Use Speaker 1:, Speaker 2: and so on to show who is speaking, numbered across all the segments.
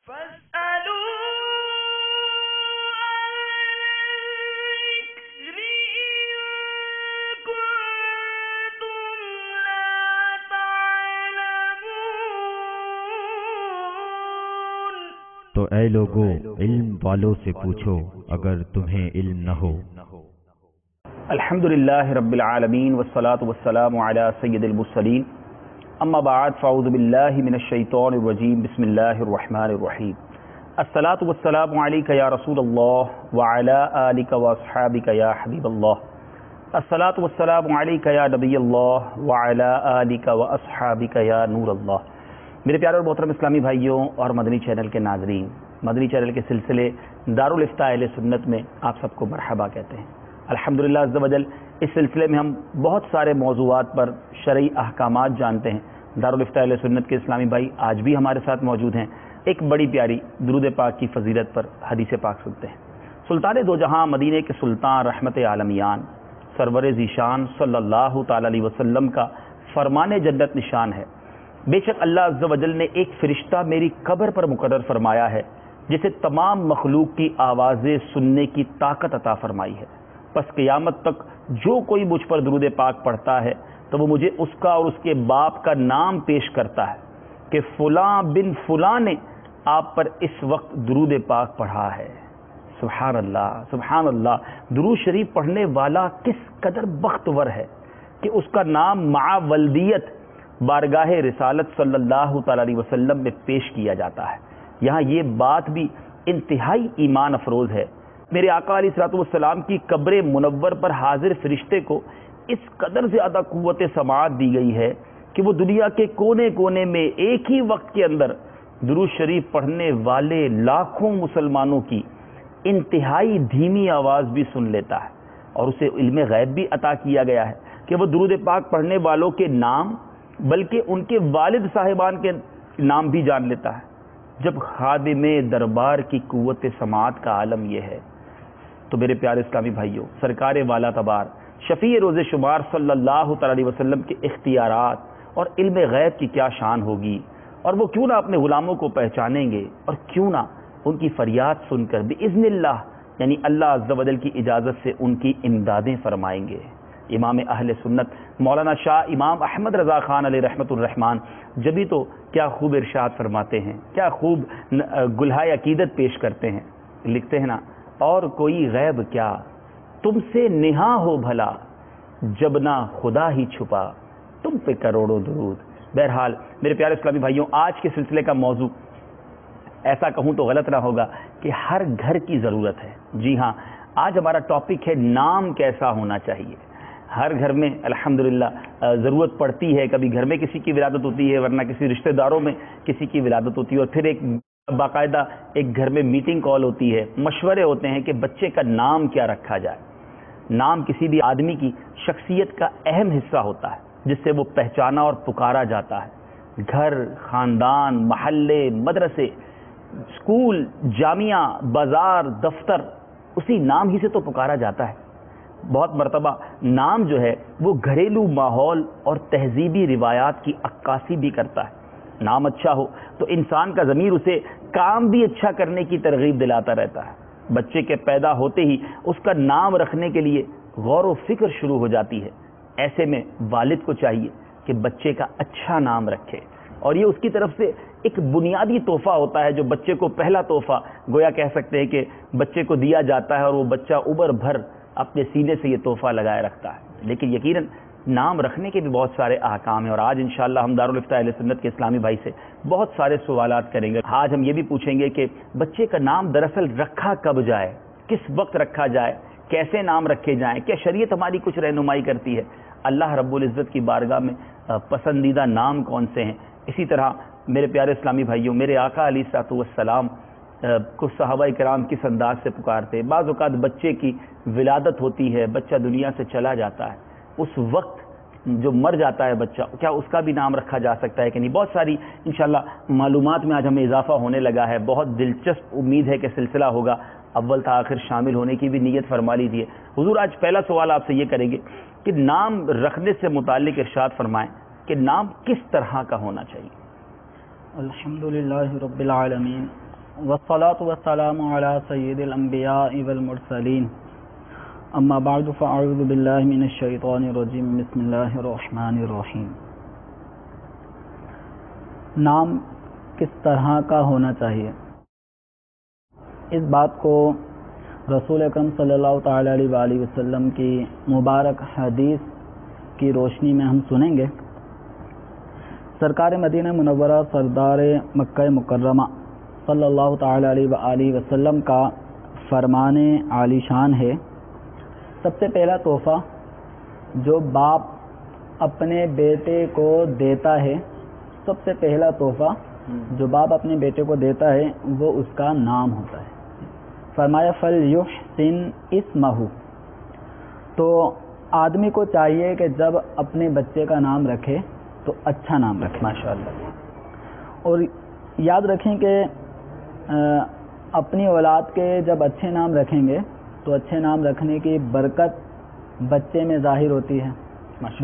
Speaker 1: تو اے لوگو علم والوں سے پوچھو اگر تمہیں علم نہ ہو۔
Speaker 2: الحمدللہ رب العالمین والصلاة والسلام علی سید المرسلین، اما بعد فاعوذ باللہ من الشیطان الرجیم، بسم اللہ الرحمن الرحیم۔ الصلاة والسلام علیک یا رسول اللہ وعلی آلک واصحابک یا حبیب اللہ۔ الصلاة والسلام علیک یا نبی اللہ وعلی آلک واصحابک یا نور اللہ۔ میرے پیارے اور محترم اسلامی بھائیوں اور مدنی چینل کے ناظرین، مدنی چینل کے سلسلے دارالفتاء اہل سنت میں آپ سب کو مرحبا کہتے ہیں۔ الحمدللہ عز و جل اس سلسلے میں ہم بہت سارے موضوعات پر شرعی احکامات جانتے ہیں۔ دارالفتاء اہل سنت کے اسلامی بھائی آج بھی ہمارے ساتھ موجود ہیں۔ ایک بڑی پیاری درود پاک کی فضیلت پر حدیث پاک سنتے ہیں۔ سلطان دو جہاں، مدینے کے سلطان، رحمت عالمیان، سرور ذیشان صلی اللہ تعالی علیہ وسلم کا فرمان جنت نشان ہے، بے شک اللہ عز و جل نے ایک فرشتہ میری قبر پر مقرر فرمایا ہے جسے تمام مخلوق کی آوازیں سننے کی طاقت عطا فرمائی ہے۔ پس قیامت تک جو کوئی مجھ پر درود پاک پڑھتا ہے تو وہ مجھے اس کا اور اس کے باپ کا نام پیش کرتا ہے کہ فلاں بن فلاں نے آپ پر اس وقت درود پاک پڑھا ہے۔ سبحان اللہ، سبحان اللہ۔ درود شریف پڑھنے والا کس قدر بختور ہے کہ اس کا نام مع ولدیت بارگاہ رسالت صلی اللہ تعالی علیہ وسلم میں پیش کیا جاتا ہے۔ یہاں یہ بات بھی انتہائی ایمان افروز ہے، میرے آقا علیہ الصلوۃ والسلام کی قبر منور پر حاضر فرشتے کو اس قدر زیادہ قوت سماعت دی گئی ہے کہ وہ دنیا کے کونے کونے میں ایک ہی وقت کے اندر درود شریف پڑھنے والے لاکھوں مسلمانوں کی انتہائی دھیمی آواز بھی سن لیتا ہے، اور اسے علم غیب بھی عطا کیا گیا ہے کہ وہ درود پاک پڑھنے والوں کے نام بلکہ ان کے والد صاحبان کے نام بھی جان لیتا ہے۔ جب خادم دربار کی قوت سماعت کا عالم یہ ہے تو میرے پیارے اسلامی بھائیوں، سرکار والا تبار شفیع روز شمار صلی اللہ تعالی علیہ وسلم کے اختیارات اور علم غیب کی کیا شان ہوگی، اور وہ کیوں نہ اپنے غلاموں کو پہچانیں گے، اور کیوں نہ ان کی فریاد سن کر باذن اللہ یعنی اللہ عز و جل کی اجازت سے ان کی امدادیں فرمائیں گے۔ امام اہل سنت مولانا شاہ امام احمد رضا خان علیہ رحمت الرحمان جبھی تو کیا خوب ارشاد فرماتے ہیں، کیا خوب گلہائے عقیدت پیش کرتے ہیں، لکھتے ہیں نا، اور کوئی غیب کیا تم سے نہاں ہو بھلا، جب نہ خدا ہی چھپا تم پہ کروڑوں درود۔ بہرحال میرے پیارے اسلامی بھائیوں، آج کے سلسلے کا موضوع ایسا کہوں تو غلط نہ ہوگا کہ ہر گھر کی ضرورت ہے۔ جی ہاں، آج ہمارا ٹاپک ہے نام کیسا ہونا چاہیے۔ ہر گھر میں الحمدللہ ضرورت پڑتی ہے، کبھی گھر میں کسی کی ولادت ہوتی ہے، ورنہ کسی رشتہ داروں میں کسی کی ولادت ہوتی ہے، اور پھر ایک باقاعدہ ایک گھر میں میٹنگ کال ہوتی ہے، مشورے ہوتے ہیں کہ بچے کا نام کیا رکھا جائے۔ نام کسی بھی آدمی کی شخصیت کا اہم حصہ ہوتا ہے جس سے وہ پہچانا اور پکارا جاتا ہے۔ گھر، خاندان، محلے، مدرسے، اسکول، جامعہ، بازار، دفتر اسی نام ہی سے تو پکارا جاتا ہے۔ بہت مرتبہ نام جو ہے وہ گھریلو ماحول اور تہذیبی روایات کی عکاسی بھی کرتا ہے۔ نام اچھا ہو تو انسان کا ضمیر اسے کام بھی اچھا کرنے کی ترغیب دلاتا رہتا ہے۔ بچے کے پیدا ہوتے ہی اس کا نام رکھنے کے لیے غور و فکر شروع ہو جاتی ہے۔ ایسے میں والد کو چاہیے کہ بچے کا اچھا نام رکھے، اور یہ اس کی طرف سے ایک بنیادی تحفہ ہوتا ہے جو بچے کو پہلا تحفہ گویا کہہ سکتے ہیں کہ بچے کو دیا جاتا ہے، اور وہ بچہ عمر بھر اپنے سینے سے یہ تحفہ لگائے رکھتا ہے۔ لیکن یقیناً نام رکھنے کے بھی بہت سارے احکام ہیں، اور آج انشاءاللہ ہم دارالفتاء اہل سنت کے اسلامی بھائی سے بہت سارے سوالات کریں گے۔ آج ہم یہ بھی پوچھیں گے کہ بچے کا نام دراصل رکھا کب جائے، کس وقت رکھا جائے، کیسے نام رکھے جائیں، کیا شریعت ہماری کچھ رہنمائی کرتی ہے، اللہ رب العزت کی بارگاہ میں پسندیدہ نام کون سے ہیں۔ اسی طرح میرے پیارے اسلامی بھائیوں، میرے آقا علیہ الصلوۃ والسلام کو صحابہ کرام کس انداز سے پکارتے۔ بعض اوقات بچے کی ولادت ہوتی ہے، بچہ دنیا سے چلا جاتا ہے، اس وقت جو مر جاتا ہے بچہ، کیا اس کا بھی نام رکھا جا سکتا ہے کہ نہیں؟ بہت ساری انشاءاللہ معلومات میں آج ہمیں اضافہ ہونے لگا ہے۔ بہت دلچسپ امید ہے کہ سلسلہ ہوگا، اول تا آخر شامل ہونے کی بھی نیت فرما لیجیے۔ حضور آج پہلا سوال آپ سے یہ کریں گے کہ نام رکھنے سے متعلق ارشاد فرمائیں کہ نام کس طرح کا ہونا چاہیے؟
Speaker 3: الحمدللہ رب العالمین والصلاة والسلام على سید الانبیاء والمرسلین اما بعد فاعوذ باللہ من الشیطان الرجیم بسم اللہ الرحمن الرحیم۔ نام کس طرح کا ہونا چاہیے، اس بات کو رسول اکرم صلی اللہ تعالی علیہ وآلہ وسلم کی مبارک حدیث کی روشنی میں ہم سنیں گے۔ سرکار مدینہ منورہ سردار مکہ مکرمہ صلی اللہ تعالی علیہ وآلہ وسلم کا فرمان عالی شان ہے، سب سے پہلا تحفہ جو باپ اپنے بیٹے کو دیتا ہے، سب سے پہلا تحفہ جو باپ اپنے بیٹے کو دیتا ہے وہ اس کا نام ہوتا ہے۔ فرمایا فَلْيُحْسِنْ اسْمَهُ، تو آدمی کو چاہیے کہ جب اپنے بچے کا نام رکھے تو اچھا نام رکھے ماشاءاللہ، اور یاد رکھیں کہ اپنی اولاد کے جب اچھے نام رکھیں گے تو اچھے نام رکھنے کی برکت بچے میں ظاہر ہوتی ہے،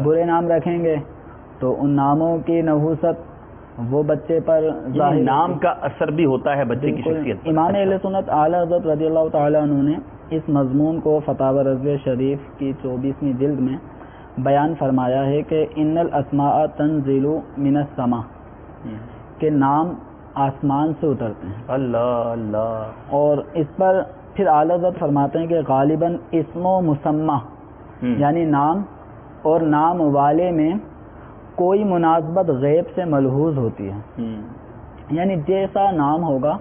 Speaker 3: برے نام رکھیں گے تو ان ناموں کی نحوست وہ بچے پر ظاہر،
Speaker 2: نام کا اثر بھی ہوتا ہے بچے کی شخصیت پر۔
Speaker 3: امام اہل سنت اعلیٰ حضرت رضی اللہ تعالیٰ عنہ نے اس مضمون کو فتاوی رضویہ شریف کی 24ویں جلد میں بیان فرمایا ہے کہ ان الاسماء تنزل من السماء، کہ نام آسمان سے اترتے ہیں۔
Speaker 2: اللہ اللہ۔
Speaker 3: اور اس پر پھر اعلیٰ حضرت فرماتے ہیں کہ غالباً اسم و مسمہ، یعنی نام اور نام والے میں کوئی مناسبت غیب سے ملحوظ ہوتی ہے، یعنی جیسا نام ہوگا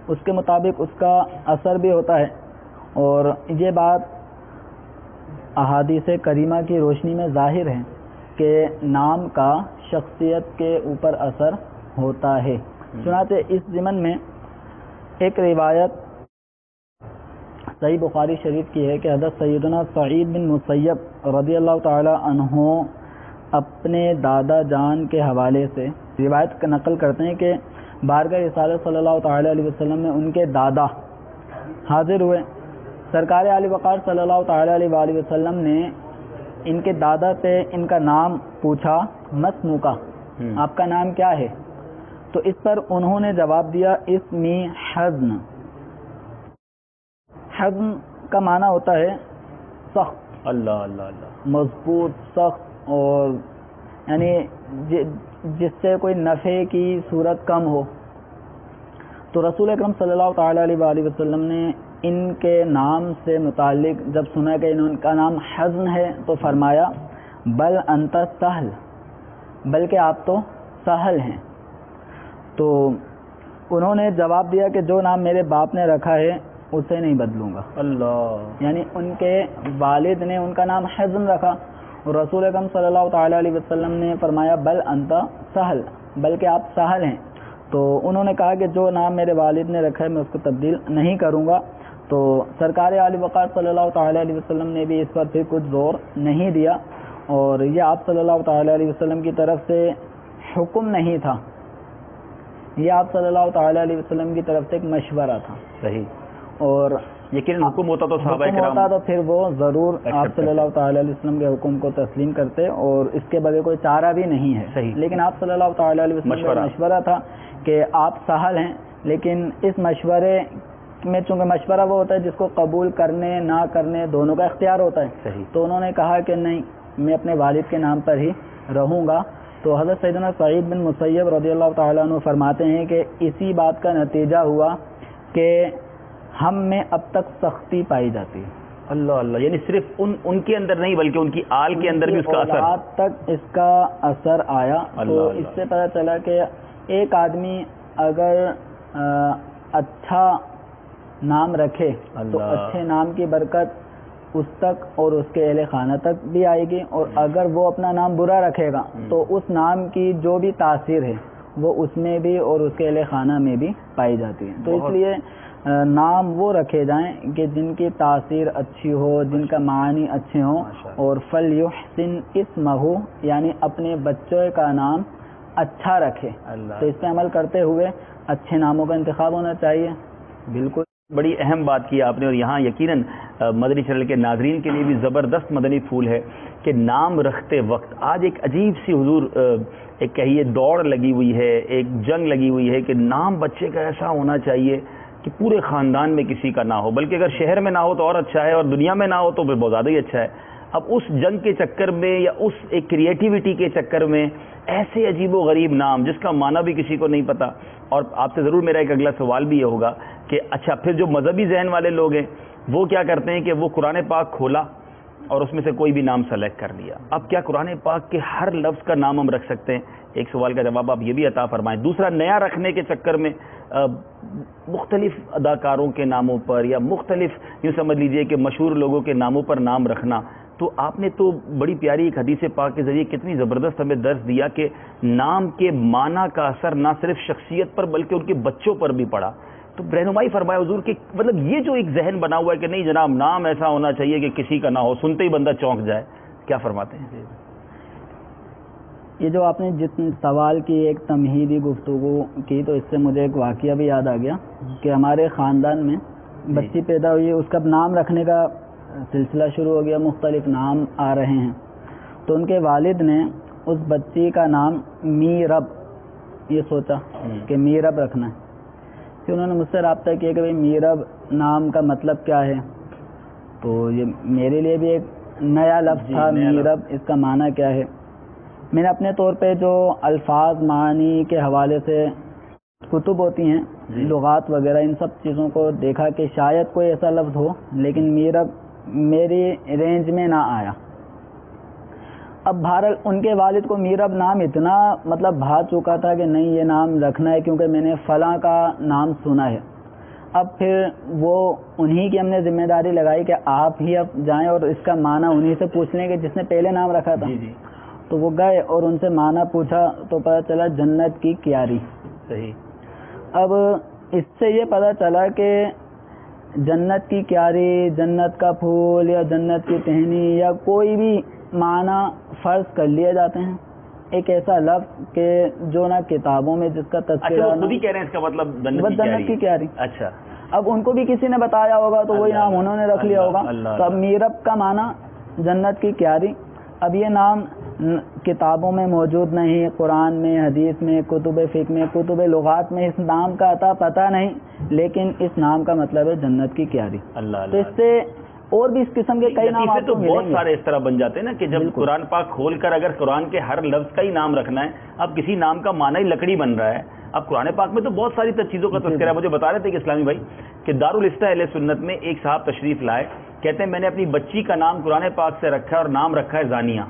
Speaker 3: اس کے مطابق اس کا اثر بھی ہوتا ہے، اور یہ بات احادیث کریمہ کی روشنی میں ظاہر ہے کہ نام کا شخصیت کے اوپر اثر ہوتا ہے۔ چنانچہ اس ضمن میں ایک روایت صحیح بخاری شریف کی ہے کہ حضرت سیدنا سعید بن مسیب رضی اللہ تعالی عنہ اپنے دادا جان کے حوالے سے روایت کا نقل کرتے ہیں کہ بارگاہ رسالت صلی اللہ تعالی علیہ وسلم میں ان کے دادا حاضر ہوئے۔ سرکار عالی وقار صلی اللہ تعالی علیہ وآلہ وسلم نے ان کے دادا سے ان کا نام پوچھا، مسموکا، آپ کا نام کیا ہے؟ تو اس پر انہوں نے جواب دیا اسمی حزن۔ حزن کا معنی ہوتا ہے سخت،
Speaker 2: اللہ اللہ اللہ،
Speaker 3: مضبوط، سخت، اور یعنی جس سے کوئی نفع کی صورت کم ہو۔ تو رسول اکرم صلی اللہ تعالی علیہ وآلہ وسلم نے ان کے نام سے متعلق جب سنا کہ ان کا نام حزن ہے تو فرمایا بل انت سہل، بلکہ آپ تو سہل ہیں۔ تو انہوں نے جواب دیا کہ جو نام میرے باپ نے رکھا ہے اسے نہیں بدلوں گا۔
Speaker 2: اللہ،
Speaker 3: یعنی ان کے والد نے ان کا نام حزن رکھا، اور رسول اکرم صلی اللہ تعالی علیہ وسلم نے فرمایا بل انت سہل، بلکہ آپ سہل ہیں۔ تو انہوں نے کہا کہ جو نام میرے والد نے رکھا ہے میں اس کو تبدیل نہیں کروں گا۔ تو سرکار عالی وقار صلی اللہ تعالی علیہ وسلم نے بھی اس پر پھر کچھ زور نہیں دیا، اور یہ آپ صلی اللہ تعالی علیہ وسلم کی طرف سے حکم نہیں تھا، یہ آپ صلی اللہ تعالی علیہ وسلم کی طرف سے ایک مشورہ تھا۔
Speaker 2: صحیح،
Speaker 3: اور
Speaker 2: یقیناً حکم ہوتا تو صحابہ
Speaker 3: حکم
Speaker 2: کرام
Speaker 3: ہوتا تو پھر وہ ضرور آپ صلی اللہ تعالی علیہ وسلم کے حکم کو تسلیم کرتے، اور اس کے بغیر کوئی چارہ بھی نہیں ہے۔
Speaker 2: صحیح،
Speaker 3: لیکن آپ صلی اللہ تعالی علیہ وسلم کا مشورہ تھا کہ آپ سہل ہیں، لیکن اس مشورے میں چونکہ مشورہ وہ ہوتا ہے جس کو قبول کرنے نہ کرنے دونوں کا اختیار ہوتا ہے۔
Speaker 2: صحیح،
Speaker 3: تو انہوں نے کہا کہ نہیں، میں اپنے والد کے نام پر ہی رہوں گا۔ تو حضرت سیدنا سعید بن مسیب رضی اللہ تعالیٰ عنہ فرماتے ہیں کہ اسی بات کا نتیجہ ہوا کہ ہم میں اب تک سختی پائی جاتی ہے۔
Speaker 2: اللہ اللہ، یعنی صرف ان کے اندر نہیں بلکہ ان کی آل کے اندر بھی اس کا اثر،
Speaker 3: اولاد تک اس کا اثر آیا۔ تو اس سے پتہ چلا کہ ایک آدمی اگر اچھا نام رکھے تو اچھے نام کی برکت اس تک اور اس کے اہل خانہ تک بھی آئے گی، اور اگر وہ اپنا نام برا رکھے گا تو اس نام کی جو بھی تاثیر ہے وہ اس میں بھی اور اس کے اہل خانہ میں بھی پائی جاتی ہے۔ تو اس لیے نام وہ رکھے جائیں کہ جن کی تاثیر اچھی ہو، جن کا معنی اچھے ہوں، اور فَلْيُحْسِنْ اسْمَهُ، یعنی اپنے بچوں کا نام اچھا رکھے۔ تو اس پہ عمل کرتے ہوئے اچھے ناموں کا انتخاب ہونا چاہیے۔ بالکل۔
Speaker 2: بڑی اہم بات کی آپ نے، اور یہاں یقیناً مدنی چینل کے ناظرین کے لیے بھی زبردست مدنی پھول ہے کہ نام رکھتے وقت آج ایک عجیب سی حضور ایک کہیے دوڑ لگی ہوئی ہے، ایک جنگ لگی ہوئی ہے کہ نام بچے کا ایسا ہونا چاہیے کہ پورے خاندان میں کسی کا نہ ہو، بلکہ اگر شہر میں نہ ہو تو اور اچھا ہے، اور دنیا میں نہ ہو تو پھر بہت زیادہ ہی اچھا ہے۔ اب اس جنگ کے چکر میں یا اس ایک کریٹیوٹی کے چکر میں ایسے عجیب و غریب نام جس کا معنی بھی کسی کو نہیں پتا، اور آپ سے ضرور میرا ایک اگلا سوال بھی یہ ہوگا کہ اچھا پھر جو مذہبی ذہن والے لوگ ہیں وہ کیا کرتے ہیں کہ وہ قرآن پاک کھولا اور اس میں سے کوئی بھی نام سلیکٹ کر لیا۔ اب کیا قرآن پاک کے ہر لفظ کا نام ہم رکھ سکتے ہیں؟ ایک سوال کا جواب آپ یہ بھی عطا فرمائیں۔ دوسرا، نیا رکھنے کے چکر میں مختلف اداکاروں کے ناموں پر یا مختلف یوں سمجھ لیجئے کہ مشہور لوگوں کے ناموں پر نام رکھنا، تو آپ نے تو بڑی پیاری ایک حدیث پاک کے ذریعے کتنی زبردست ہمیں درس دیا کہ نام کے معنی کا اثر نہ صرف شخصیت پر بلکہ ان کے بچوں پر بھی پڑا۔ تو رہنمائی فرمائے حضور کہ مطلب یہ جو ایک ذہن بنا ہوا ہے کہ نہیں جناب نام ایسا ہونا چاہیے کہ کسی کا نہ ہو، سنتے ہی بندہ چونک جائے، کیا فرماتے ہیں؟
Speaker 3: یہ جو آپ نے جتنے سوال کی ایک تمہیدی گفتگو کی تو اس سے مجھے ایک واقعہ بھی یاد آ گیا کہ ہمارے خاندان میں بچی پیدا ہوئی، اس کا نام رکھنے کا سلسلہ شروع ہو گیا، مختلف نام آ رہے ہیں، تو ان کے والد نے اس بچی کا نام میرب یہ سوچا کہ میرب رکھنا ہے۔ پھر انہوں نے مجھ سے رابطہ کیا کہ بھائی میرب نام کا مطلب کیا ہے، تو یہ میرے لیے بھی ایک نیا لفظ تھا، میرب اس کا معنی کیا ہے۔ میں نے اپنے طور پہ جو الفاظ معنی کے حوالے سے کتب ہوتی ہیں لغات وغیرہ ان سب چیزوں کو دیکھا کہ شاید کوئی ایسا لفظ ہو، لیکن میرب میری رینج میں نہ آیا۔ اب بہرحال ان کے والد کو میرب نام اتنا مطلب بھا چکا تھا کہ نہیں یہ نام رکھنا ہے کیونکہ میں نے فلاں کا نام سنا ہے۔ اب پھر وہ انہی کی ہم نے ذمہ داری لگائی کہ آپ ہی اب جائیں اور اس کا معنی انہی سے پوچھ لیں کہ جس نے پہلے نام رکھا تھا۔ تو وہ گئے اور ان سے معنی پوچھا تو پتہ چلا جنت کی کیاری۔
Speaker 2: صحیح۔
Speaker 3: اب اس سے یہ پتہ چلا کہ جنت کی کیاری، جنت کا پھول یا جنت کی ٹہنی یا کوئی بھی معنی فرض کر لیے جاتے ہیں، ایک ایسا لفظ کہ جو نہ کتابوں میں جس کا تذکرہ
Speaker 2: خود ہی کہہ رہے ہیں اس کا مطلب
Speaker 3: جنت کی کیاری۔
Speaker 2: اچھا،
Speaker 3: اب ان کو بھی کسی نے بتایا ہوگا تو وہی نام انہوں نے رکھ لیا ہوگا۔ تو اب میرب کا معنی جنت کی کیاری۔ اب یہ نام کتابوں میں موجود نہیں، قرآن میں، حدیث میں، کتب فقہ میں، کتب لغات میں اس نام کا عطا پتہ نہیں، لیکن اس نام کا مطلب ہے جنت کی کیاری۔ تو اس سے اور بھی اس قسم کے کئی نام آپ کو ملیں گے۔
Speaker 2: بہت سارے اس طرح بن جاتے ہیں نا کہ جب قرآن پاک کھول کر اگر قرآن کے ہر لفظ کا ہی نام رکھنا ہے، اب کسی نام کا معنی ہی لکڑی بن رہا ہے۔ اب قرآن پاک میں تو بہت ساری چیزوں کا تذکرہ ہے۔ مجھے بتا رہے تھے کہ اسلامی بھائی کہ دارالفتہ اہل سنت میں ایک صاحب تشریف لائے، کہتے ہیں میں نے اپنی بچی کا نام قرآن پاک سے رکھا ہے اور نام رکھا ہے زانیہ۔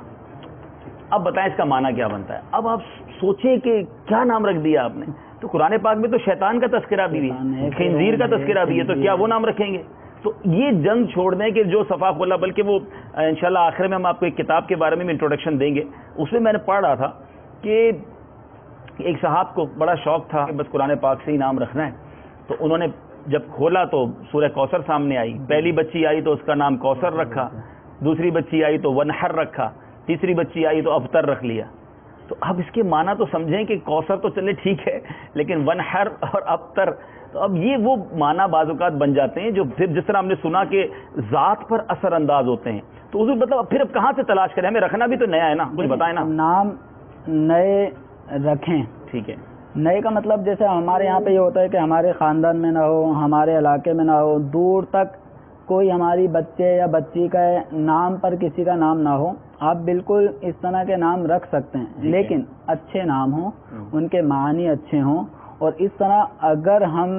Speaker 2: اب بتائیں اس کا معنی کیا بنتا ہے؟ اب آپ سوچیں کہ کیا نام رکھ دیا آپ نے، تو قرآن پاک میں تو شیطان کا تذکرہ بھی ہے، خنزیر کا تذکرہ بھی ہے، تو کیا وہ نام رکھیں گے؟ تو یہ جنگ چھوڑ دیں کہ جو صفا کھولا، بلکہ وہ انشاءاللہ آخر میں ہم آپ کو ایک کتاب کے بارے میں انٹروڈکشن دیں گے، اس میں نے پڑھ رہا تھا کہ ایک صاحب کو بڑا شوق تھا کہ بس قرآن پاک سے ہی نام رکھنا ہے، تو انہوں نے جب کھولا تو سورہ کوثر سامنے آئی، پہلی بچی آئی تو اس کا نام کوثر رکھا، دوسری بچی آئی تو ونحر رکھا، تیسری بچی آئی تو ابتر رکھ لیا۔ تو اب اس کے معنی تو سمجھیں کہ کوثر تو چلے ٹھیک ہے، لیکن ونحر اور ابتر، تو اب یہ وہ معنی بعض اوقات بن جاتے ہیں جو پھر جس طرح ہم نے سنا کہ ذات پر اثر انداز ہوتے ہیں، تو حضور مطلب پھر اب کہاں سے تلاش کریں؟ ہمیں رکھنا بھی تو نیا ہے نا، کچھ بتائیں نا۔
Speaker 3: نام نئے رکھیں،
Speaker 2: ٹھیک ہے۔
Speaker 3: نئے کا مطلب جیسے ہمارے یہاں پہ یہ ہوتا ہے کہ ہمارے خاندان میں نہ ہو، ہمارے علاقے میں نہ ہو، دور تک کوئی ہماری بچے یا بچی کا نام پر کسی کا نام نہ ہو، آپ بالکل اس طرح کے نام رکھ سکتے ہیں، لیکن اچھے نام ہوں، ان کے معنی اچھے ہوں۔ اور اس طرح اگر ہم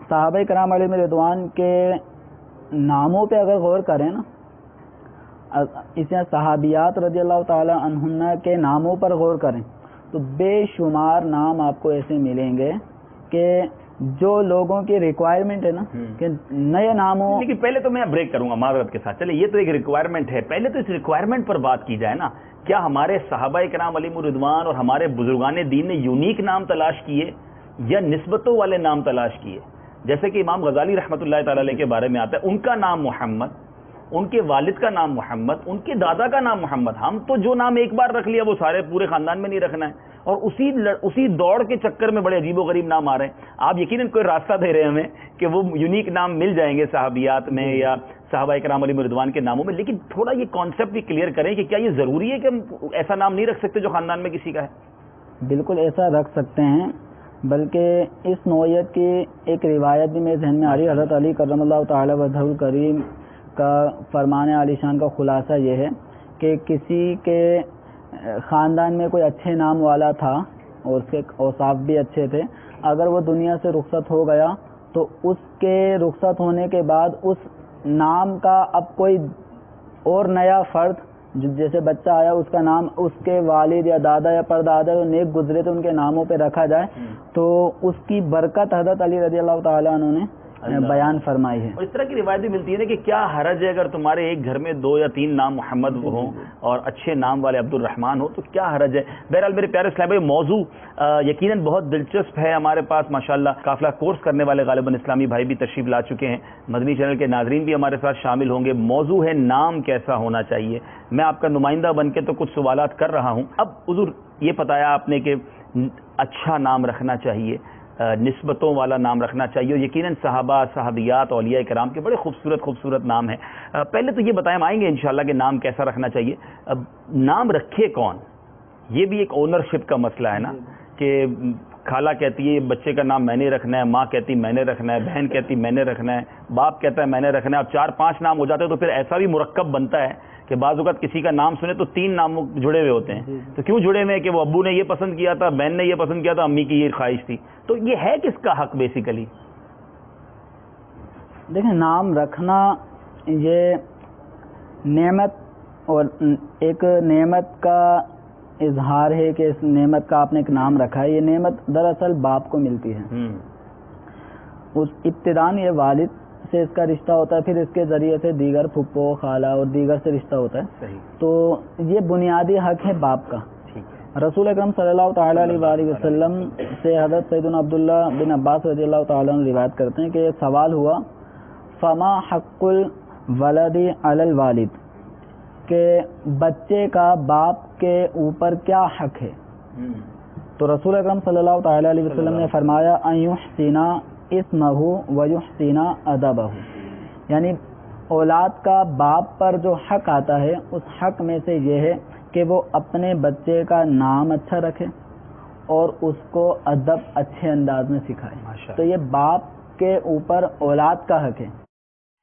Speaker 3: صحابہ کرام علیہ رضوان کے ناموں پہ اگر غور کریں نا، اس طرح صحابیات رضی اللہ تعالی عنہن کے ناموں پر غور کریں تو بے شمار نام آپ کو ایسے ملیں گے کہ جو لوگوں کی ریکوائرمنٹ ہے نا کہ نئے ناموں۔
Speaker 2: لیکن پہلے تو میں بریک کروں گا معذرت کے ساتھ، چلے یہ تو ایک ریکوائرمنٹ ہے، پہلے تو اس ریکوائرمنٹ پر بات کی جائے نا۔ کیا ہمارے صحابہ کرام علیہ رضوان اور ہمارے بزرگان دین نے یونیک نام تلاش کیے یا نسبتوں والے نام تلاش کیے؟ جیسے کہ امام غزالی رحمۃ اللہ تعالی علیہ کے بارے میں آتا ہے، ان کا نام محمد، ان کے والد کا نام محمد، ان کے دادا کا نام محمد. ہم تو جو نام ایک بار رکھ لیا وہ سارے پورے خاندان میں نہیں رکھنا ہے، اور اسی دوڑ کے چکر میں بڑے عجیب و غریب نام آ رہے ہیں. آپ یقیناً کوئی راستہ دے رہے ہیں ہمیں کہ وہ یونیک نام مل جائیں گے صحابیات میں یا صحابہ کرام علیہم رضوان کے ناموں میں، لیکن تھوڑا یہ کانسیپٹ بھی کلیئر کریں کہ کیا یہ ضروری ہے کہ ہم ایسا نام نہیں رکھ سکتے جو خاندان میں کسی کا ہے؟
Speaker 3: بالکل ایسا رکھ سکتے ہیں، بلکہ اس نوعیت کی ایک روایت بھی میرے ذہن میں آ رہی ہے. حضرت علی کرم اللہ تعالی وجہہ الکریم کا فرمان عالی شان کا خلاصہ یہ ہے کہ کسی کے خاندان میں کوئی اچھے نام والا تھا اور اس کے اوصاف بھی اچھے تھے، اگر وہ دنیا سے رخصت ہو گیا تو اس کے رخصت ہونے کے بعد اس نام کا اب کوئی اور نیا فرد جیسے بچہ آیا اس کا نام اس کے والد یا دادا یا پردادا جو نیک گزرے تھے ان کے ناموں پہ رکھا جائے تو اس کی برکت حضرت علی رضی اللہ تعالیٰ عنہ نے بیان فرمائی ہے.
Speaker 2: اور اس طرح کی روایت بھی ملتی ہے نا کہ کیا حرج ہے اگر تمہارے ایک گھر میں 2 یا 3 نام محمد ہوں اور اچھے نام والے عبد الرحمن ہو تو کیا حرج ہے. بہرحال میرے پیارے اسلام بھائی، موضوع یقیناً بہت دلچسپ ہے. ہمارے پاس ماشاءاللہ قافلہ کورس کرنے والے غالباً اسلامی بھائی بھی تشریف لا چکے ہیں، مدنی چینل کے ناظرین بھی ہمارے ساتھ شامل ہوں گے. موضوع ہے نام کیسا ہونا چاہیے. میں آپ کا نمائندہ بن کے تو کچھ سوالات کر رہا ہوں. اب حضور یہ بتایا آپ نے کہ اچھا نام رکھنا چاہیے، نسبتوں والا نام رکھنا چاہیے، اور یقیناً صحابہ صحابیات اولیاء کرام کے بڑے خوبصورت نام ہیں. پہلے تو یہ بتائیں، ہم آئیں گے انشاءاللہ کہ نام کیسا رکھنا چاہیے. اب نام رکھے کون، یہ بھی ایک اونرشپ کا مسئلہ ہے نا، کہ خالہ کہتی ہے بچے کا نام میں نے رکھنا ہے، ماں کہتی میں نے رکھنا ہے، بہن کہتی میں نے رکھنا ہے، باپ کہتا ہے میں نے رکھنا ہے. اب 4-5 نام ہو جاتے ہیں تو پھر ایسا بھی مرکب بنتا ہے کہ بعض اوقات کسی کا نام سنے تو 3 نام جڑے ہوئے ہوتے ہیں. تو کیوں جڑے ہوئے ہیں؟ کہ وہ ابو نے یہ پسند کیا تھا، بہن نے یہ پسند کیا تھا، امی کی یہ خواہش تھی. تو یہ ہے کس کا حق بیسیکلی؟
Speaker 3: دیکھیں، نام رکھنا یہ نعمت اور ایک نعمت کا اظہار ہے کہ اس نعمت کا آپ نے ایک نام رکھا ہے. یہ نعمت دراصل باپ کو ملتی ہے. اس ابتداءً یہ والد سے اس کا رشتہ ہوتا ہے، پھر اس کے ذریعے سے دیگر پھپھو خالہ اور دیگر سے رشتہ ہوتا ہے.
Speaker 2: صحیح.
Speaker 3: تو یہ بنیادی حق ہے باپ کا. رسول اکرم صلی اللہ تعالیٰ علیہ وآلہ وسلم سے حضرت سیدنا عبداللہ بن عباس رضی اللہ تعالیٰ عنہ روایت کرتے ہیں کہ ایک سوال ہوا، فما حق الولد علی الوالد، کہ بچے کا باپ کے اوپر کیا حق ہے. تو رسول اکرم صلی اللہ تعالیٰ علیہ وسلم نے فرمایا ان یحسن اسمہ ویحسن ادبہ، یعنی اولاد کا باپ پر جو حق آتا ہے اس حق میں سے یہ ہے کہ وہ اپنے بچے کا نام اچھا رکھے اور اس کو ادب اچھے انداز میں سکھائے. تو یہ باپ کے اوپر اولاد کا حق ہے.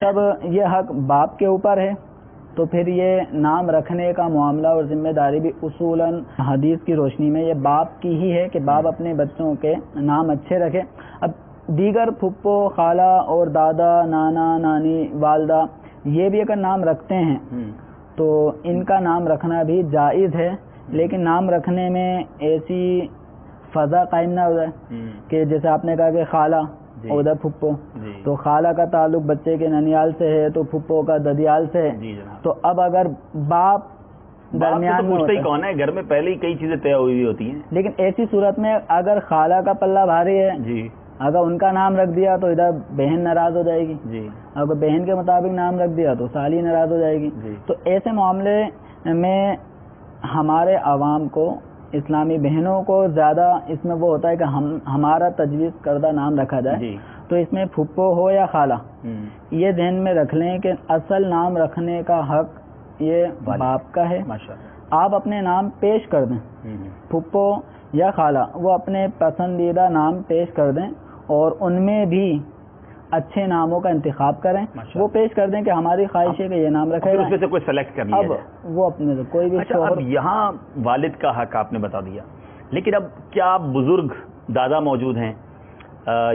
Speaker 3: جب یہ حق باپ کے اوپر ہے تو پھر یہ نام رکھنے کا معاملہ اور ذمہ داری بھی اصولاً حدیث کی روشنی میں یہ باپ کی ہی ہے کہ باپ اپنے بچوں کے نام اچھے رکھے. اب دیگر پھپھو خالہ اور دادا نانا نانی والدہ یہ بھی اگر نام رکھتے ہیں تو ان کا نام رکھنا بھی جائز ہے، لیکن نام رکھنے میں ایسی فضا قائم نہ ہو جائے کہ جیسے آپ نے کہا کہ خالہ ادھر پھپھو، تو خالہ کا تعلق بچے کے ننیال سے ہے تو پھپھو کا ددیال سے ہے. تو اب اگر باپ درمیان میں
Speaker 2: پوچھتا ہی کون ہے، گھر میں پہلے ہی کئی چیزیں طے ہوئی ہوتی ہیں.
Speaker 3: لیکن ایسی صورت میں اگر خالہ کا پلہ بھاری ہے، اگر ان کا نام رکھ دیا تو ادھر بہن ناراض ہو جائے گی، اگر بہن کے مطابق نام رکھ دیا تو سالی ناراض ہو جائے گی. تو ایسے معاملے میں ہمارے عوام کو، اسلامی بہنوں کو زیادہ اس میں وہ ہوتا ہے کہ ہمارا تجویز کردہ نام رکھا جائے. تو اس میں پھپھو ہو یا خالہ یہ ذہن میں رکھ لیں کہ اصل نام رکھنے کا حق یہ باپ کا ہے. آپ اپنے نام پیش کر دیں، پھپھو یا خالہ وہ اپنے پسندیدہ نام پیش کر دیں اور ان میں بھی اچھے ناموں کا انتخاب کریں. وہ پیش کر دیں کہ ہماری خواہش ہے کہ یہ نام رکھے،
Speaker 2: اس میں سے کوئی سلیکٹ کر لیا جائے.
Speaker 3: اب وہ اپنے سے کوئی بھی.
Speaker 2: اب یہاں والد کا حق آپ نے بتا دیا، لیکن اب کیا بزرگ دادا موجود ہیں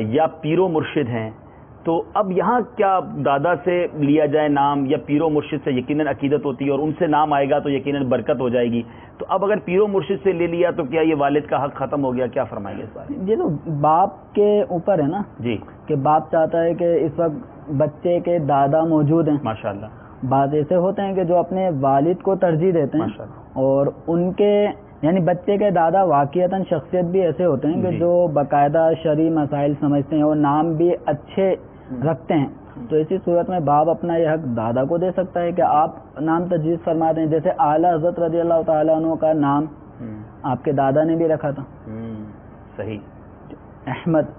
Speaker 2: یا پیر و مرشد ہیں، تو اب یہاں کیا دادا سے لیا جائے نام یا پیر و مرشد سے؟ یقیناً عقیدت ہوتی ہے اور ان سے نام آئے گا تو یقیناً برکت ہو جائے گی. تو اب اگر پیر و مرشد سے لے لیا تو کیا یہ والد کا حق ختم ہو گیا؟ کیا فرمائیں گے اس بارے میں؟
Speaker 3: یہ تو باپ کے اوپر ہے نا
Speaker 2: جی،
Speaker 3: کہ باپ چاہتا ہے کہ اس وقت بچے کے دادا موجود ہیں.
Speaker 2: ماشاءاللہ.
Speaker 3: بعض ایسے ہوتے ہیں کہ جو اپنے والد کو ترجیح دیتے ہیں اور ان کے یعنی بچے کے دادا واقعتاً شخصیت بھی ایسے ہوتے ہیں کہ جو باقاعدہ شرعی مسائل سمجھتے ہیں اور نام بھی اچھے رکھتے ہیں. تو اسی صورت میں باپ اپنا یہ حق دادا کو دے سکتا ہے کہ آپ نام تجویز فرما دیں، جیسے اعلیٰ حضرت رضی اللہ تعالیٰ عنہ کا نام آپ کے دادا نے بھی رکھا تھا،
Speaker 2: صحیح،
Speaker 3: احمد.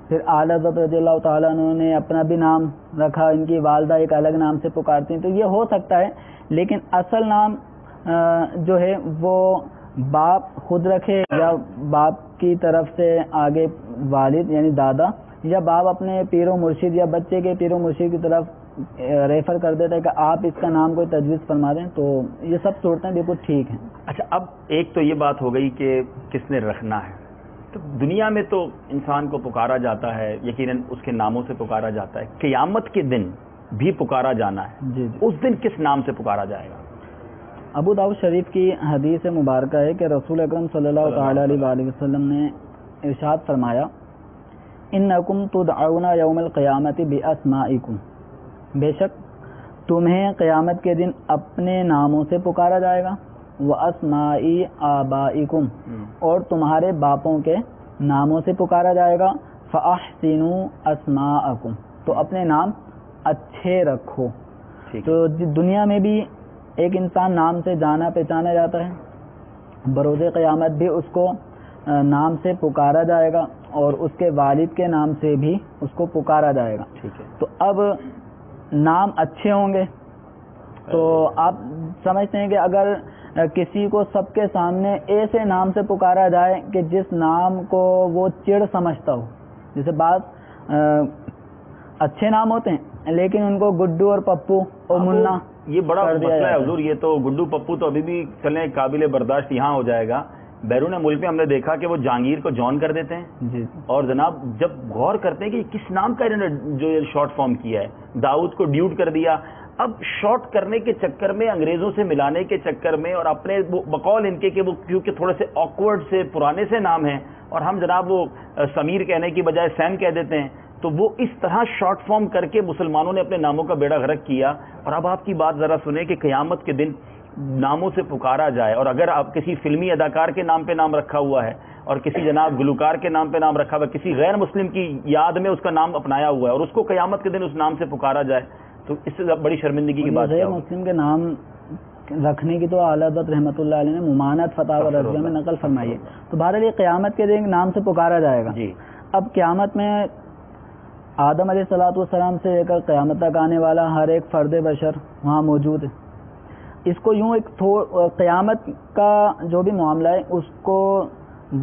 Speaker 3: پھر اعلیٰ حضرت رضی اللہ تعالیٰ عنہ نے اپنا بھی نام رکھا، ان کی والدہ ایک الگ نام سے پکارتی ہیں، تو یہ ہو سکتا ہے. لیکن اصل نام جو ہے وہ باپ خود رکھے یا باپ کی طرف سے آگے والد یعنی دادا، یا باپ اپنے پیر و مرشد یا بچے کے پیر و مرشد کی طرف ریفر کر دیتا ہے کہ آپ اس کا نام کوئی تجویز فرما دیں. تو یہ سب صورتیں بالکل ٹھیک ہیں.
Speaker 2: اچھا، اب ایک تو یہ بات ہو گئی کہ کس نے رکھنا ہے. تو دنیا میں تو انسان کو پکارا جاتا ہے، یقیناً اس کے ناموں سے پکارا جاتا ہے. قیامت کے دن بھی پکارا جانا ہے.
Speaker 3: جی.
Speaker 2: اس دن کس نام سے پکارا جائے گا؟
Speaker 3: ابو داؤد شریف کی حدیث مبارکہ ہے کہ رسول اکرم صلی اللہ تعالیٰ علیہ وآلہ وسلم نے ارشاد فرمایا، انکم تدعون یوم القیامت باسمائکم، بے شک تمہیں قیامت کے دن اپنے ناموں سے پکارا جائے گا، واسمائی آبائکم، اور تمہارے باپوں کے ناموں سے پکارا جائے گا، فاحسنوا اسماءکم، تو اپنے نام اچھے رکھو. تو دنیا میں بھی ایک انسان نام سے جانا پہچانا جاتا ہے، بروز قیامت بھی اس کو نام سے پکارا جائے گا اور اس کے والد کے نام سے بھی اس کو پکارا جائے گا. تو اب نام اچھے ہوں گے تو آپ سمجھتے ہیں کہ اگر کسی کو سب کے سامنے ایسے نام سے پکارا جائے کہ جس نام کو وہ چڑ سمجھتا ہو، جیسے بعض اچھے نام ہوتے ہیں لیکن ان کو گڈو اور پپو اور منا،
Speaker 2: یہ بڑا مسئلہ ہے حضور. یہ تو گڈو پپو تو ابھی بھی چلیں قابل برداشت یہاں ہو جائے گا، بیرون ملک میں ہم نے دیکھا کہ وہ جہانگیر کو جان کر دیتے ہیں.
Speaker 3: جی.
Speaker 2: اور جناب جب غور کرتے ہیں کہ کس نام کا انہوں نے جو شارٹ فارم کیا ہے، داؤد کو ڈیوڈ کر دیا. اب شارٹ کرنے کے چکر میں، انگریزوں سے ملانے کے چکر میں، اور اپنے بقول ان کے کہ وہ کیونکہ تھوڑے سے آکورڈ سے پرانے سے نام ہیں، اور ہم جناب وہ سمیر کہنے کی بجائے سیم کہہ دیتے ہیں، تو وہ اس طرح شارٹ فارم کر کے مسلمانوں نے اپنے ناموں کا بیڑا غرق کیا. اور اب آپ کی بات ذرا سنیں کہ قیامت کے دن ناموں سے پکارا جائے، اور اگر آپ کسی فلمی اداکار کے نام پہ نام رکھا ہوا ہے اور کسی جناب گلوکار کے نام پہ نام رکھا ہوا ہے، کسی غیر مسلم کی یاد میں اس کا نام اپنایا ہوا ہے، اور اس کو قیامت کے دن اس نام سے پکارا جائے، تو اس سے بڑی شرمندگی کی بات
Speaker 3: غیر مسلم کے نام رکھنے کی تو اعلیٰ حضرت رحمۃ اللہ علیہ نے ممانعت فتاوی رضویہ میں نقل فرمائی ہے. تو بہرحال یہ قیامت کے دن نام سے پکارا جائے گا.
Speaker 2: جی.
Speaker 3: اب قیامت میں آدم علیہ الصلوۃ والسلام سے لے کر قیامت تک آنے والا ہر ایک فرد بشر وہاں موجود ہے. اس کو یوں ایک قیامت کا جو بھی معاملہ ہے اس کو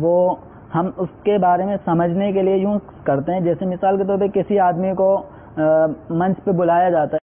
Speaker 3: وہ ہم اس کے بارے میں سمجھنے کے لیے یوں کرتے ہیں، جیسے مثال کے طور پہ کسی آدمی کو منچ پہ بلایا جاتا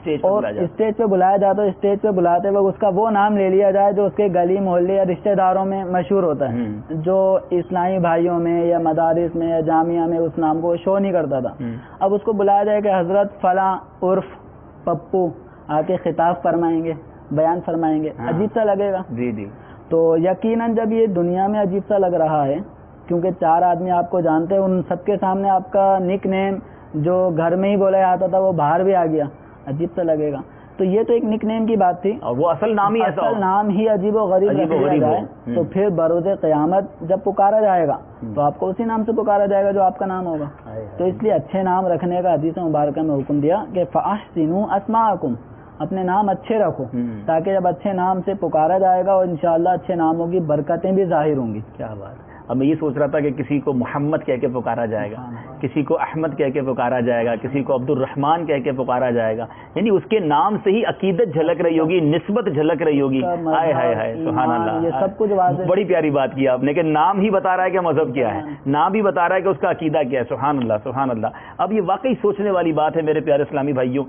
Speaker 3: ہے اور اسٹیج پہ بلایا جاتا ہے، اسٹیج پہ بلاتے وقت اس کا وہ نام لے لیا جائے جو اس کے گلی محلے یا رشتہ داروں میں مشہور ہوتا ہے، جو اسلامی بھائیوں میں یا مدارس میں یا جامعہ میں اس نام کو شو نہیں کرتا تھا. اب اس کو بلایا جائے کہ حضرت فلاں عرف پپو آ کے خطاب فرمائیں گے، بیان فرمائیں گے، عجیب سا لگے گا.
Speaker 2: جی جی.
Speaker 3: تو یقیناً جب یہ دنیا میں عجیب سا لگ رہا ہے کیونکہ 4 آدمی آپ کو جانتے ہیں، ان سب کے سامنے آپ کا نک نیم جو گھر میں ہی بولا جاتا تھا وہ باہر بھی آ گیا، عجیب سا لگے گا. تو یہ تو ایک نک نیم کی بات تھی،
Speaker 2: اور وہ اصل نام ہی ایسا،
Speaker 3: اصل نام ہی عجیب و غریب رکھ دیا جائے تو پھر بروز قیامت جب پکارا جائے گا تو آپ کو اسی نام سے پکارا جائے گا جو آپ کا نام ہوگا. تو اس لیے اچھے نام رکھنے کا حدیث مبارکہ میں حکم دیا کہ فاحسنوا اسماءکم، اپنے نام اچھے رکھو تاکہ جب اچھے نام سے پکارا جائے گا اور انشاءاللہ اچھے ناموں کی برکتیں بھی ظاہر ہوں گی.
Speaker 2: کیا بات. اب میں یہ سوچ رہا تھا کہ کسی کو محمد کہہ کے پکارا جائے گا، کسی کو احمد کہہ کے پکارا جائے گا، کسی کو عبد الرحمن کہہ کے پکارا جائے گا، یعنی اس کے نام سے ہی عقیدت جھلک رہی ہوگی، نسبت جھلک رہی ہوگی. ہائے ہائے ہائے، سبحان اللہ.
Speaker 3: یہ سب کچھ واضح،
Speaker 2: بڑی پیاری بات کی آپ نے کہ نام ہی بتا رہا ہے کہ مذہب کیا ہے، نام ہی بتا رہا ہے کہ اس کا عقیدہ کیا ہے. سبحان اللہ سبحان اللہ. اب یہ واقعی سوچنے والی بات ہے میرے پیارے اسلامی بھائیوں.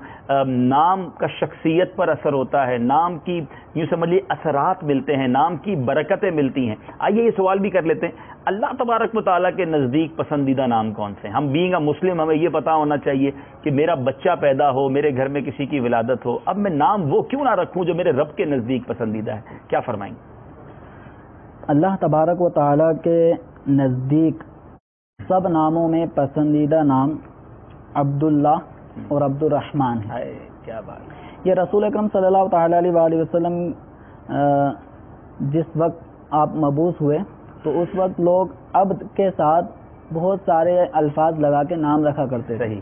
Speaker 2: نام کا شخصیت پر اثر ہوتا ہے، نام کی یوں سمجھ لیے اثرات ملتے ہیں، نام کی برکتیں ملتی ہیں. آئیے یہ سوال بھی کر لیتے ہیں، اللہ تبارک و تعالیٰ کے نزدیک پسندیدہ نام کون سے ہیں؟ ہم بینگ اے مسلم ہمیں یہ پتا ہونا چاہیے کہ میرا بچہ پیدا ہو، میرے گھر میں کسی کی ولادت ہو، اب میں نام وہ کیوں نہ رکھوں جو میرے رب کے نزدیک پسندیدہ ہے؟ کیا فرمائیں؟
Speaker 3: اللہ تبارک و تعالیٰ کے نزدیک سب ناموں میں پسندیدہ نام عبداللہ اور عبد الرحمن ہے.
Speaker 2: کیا بات.
Speaker 3: یہ رسول اکرم صلی اللہ تعالیٰ علیہ وآلہ وسلم جس وقت آپ مبعوث ہوئے تو اس وقت لوگ عبد کے ساتھ بہت سارے الفاظ لگا کے نام رکھا کرتے تھے،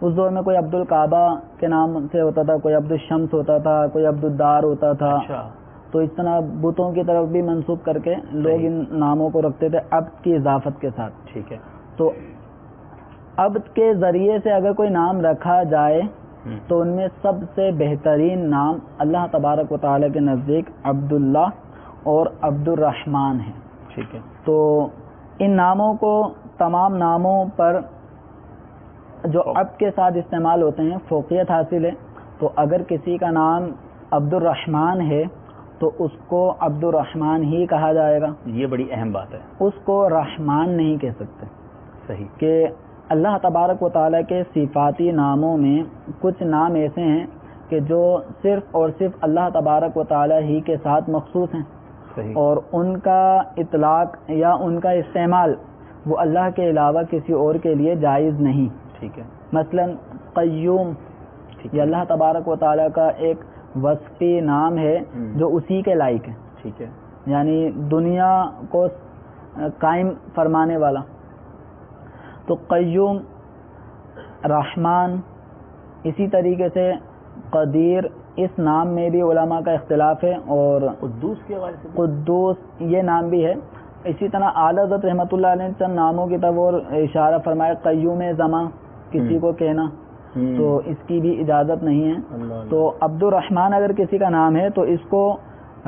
Speaker 3: اس دور میں کوئی عبد الکعبہ کے نام سے ہوتا تھا، کوئی عبد الشمس ہوتا تھا، کوئی عبد الدار ہوتا تھا.
Speaker 2: اچھا.
Speaker 3: تو اس طرح بتوں کی طرف بھی منسوب کر کے لوگ ان ناموں کو رکھتے تھے عبد کی اضافت کے ساتھ.
Speaker 2: ٹھیک ہے.
Speaker 3: تو عبد کے ذریعے سے اگر کوئی نام رکھا جائے تو ان میں سب سے بہترین نام اللہ تبارک و تعالیٰ کے نزدیک عبداللہ اور عبد الرحمن ہے.
Speaker 2: ٹھیک ہے.
Speaker 3: تو ان ناموں کو تمام ناموں پر جو عبد کے ساتھ استعمال ہوتے ہیں فوقیت حاصل ہے. تو اگر کسی کا نام عبد الرحمن ہے تو اس کو عبد الرحمن ہی کہا جائے گا.
Speaker 2: یہ بڑی اہم بات ہے.
Speaker 3: اس کو رحمان نہیں کہہ سکتے.
Speaker 2: صحیح.
Speaker 3: کہ اللہ تبارک و تعالیٰ کے صفاتی ناموں میں کچھ نام ایسے ہیں کہ جو صرف اور صرف اللہ تبارک و تعالیٰ ہی کے ساتھ مخصوص ہیں.
Speaker 2: صحیح.
Speaker 3: اور ان کا اطلاق یا ان کا استعمال وہ اللہ کے علاوہ کسی اور کے لیے جائز نہیں.
Speaker 2: ٹھیک ہے.
Speaker 3: مثلا قیوم یہ اللہ تبارک و تعالیٰ کا ایک وصفی نام ہے جو اسی کے لائق ہے.
Speaker 2: ٹھیک ہے.
Speaker 3: یعنی دنیا کو قائم فرمانے والا. تو قیوم، رحمان، اسی طریقے سے قدیر، اس نام میں بھی علماء کا اختلاف ہے. اور
Speaker 2: قدوس کے حوالے سے
Speaker 3: قدوس یہ نام بھی ہے. اسی طرح اعلیٰ حضرت رحمۃ اللہ علیہ نے چند ناموں کی طرف اور اشارہ فرمایا. قیوم زماں کسی کو کہنا تو اس کی بھی اجازت نہیں ہے. تو عبد الرحمن اگر کسی کا نام ہے تو اس کو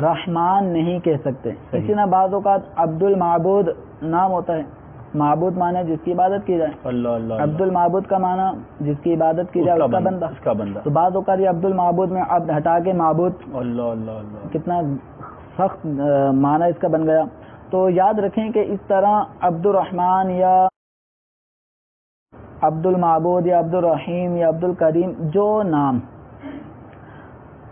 Speaker 3: رحمان نہیں کہہ سکتے. اسی طرح بعض اوقات عبد المعبود نام ہوتا ہے. معبود معنی جس کی عبادت کی جائے. عبد المعبود کا معنی جس کی عبادت کی جائے اس کا بندہ. تو بعض اوقات یہ عبد المعبود میں عبد ہٹا کے معبود، کتنا سخت معنی اس کا بن گیا. تو یاد رکھیں کہ اس طرح عبد الرحمن یا عبد المعبود یا عبد الرحیم یا عبد الکریم جو نام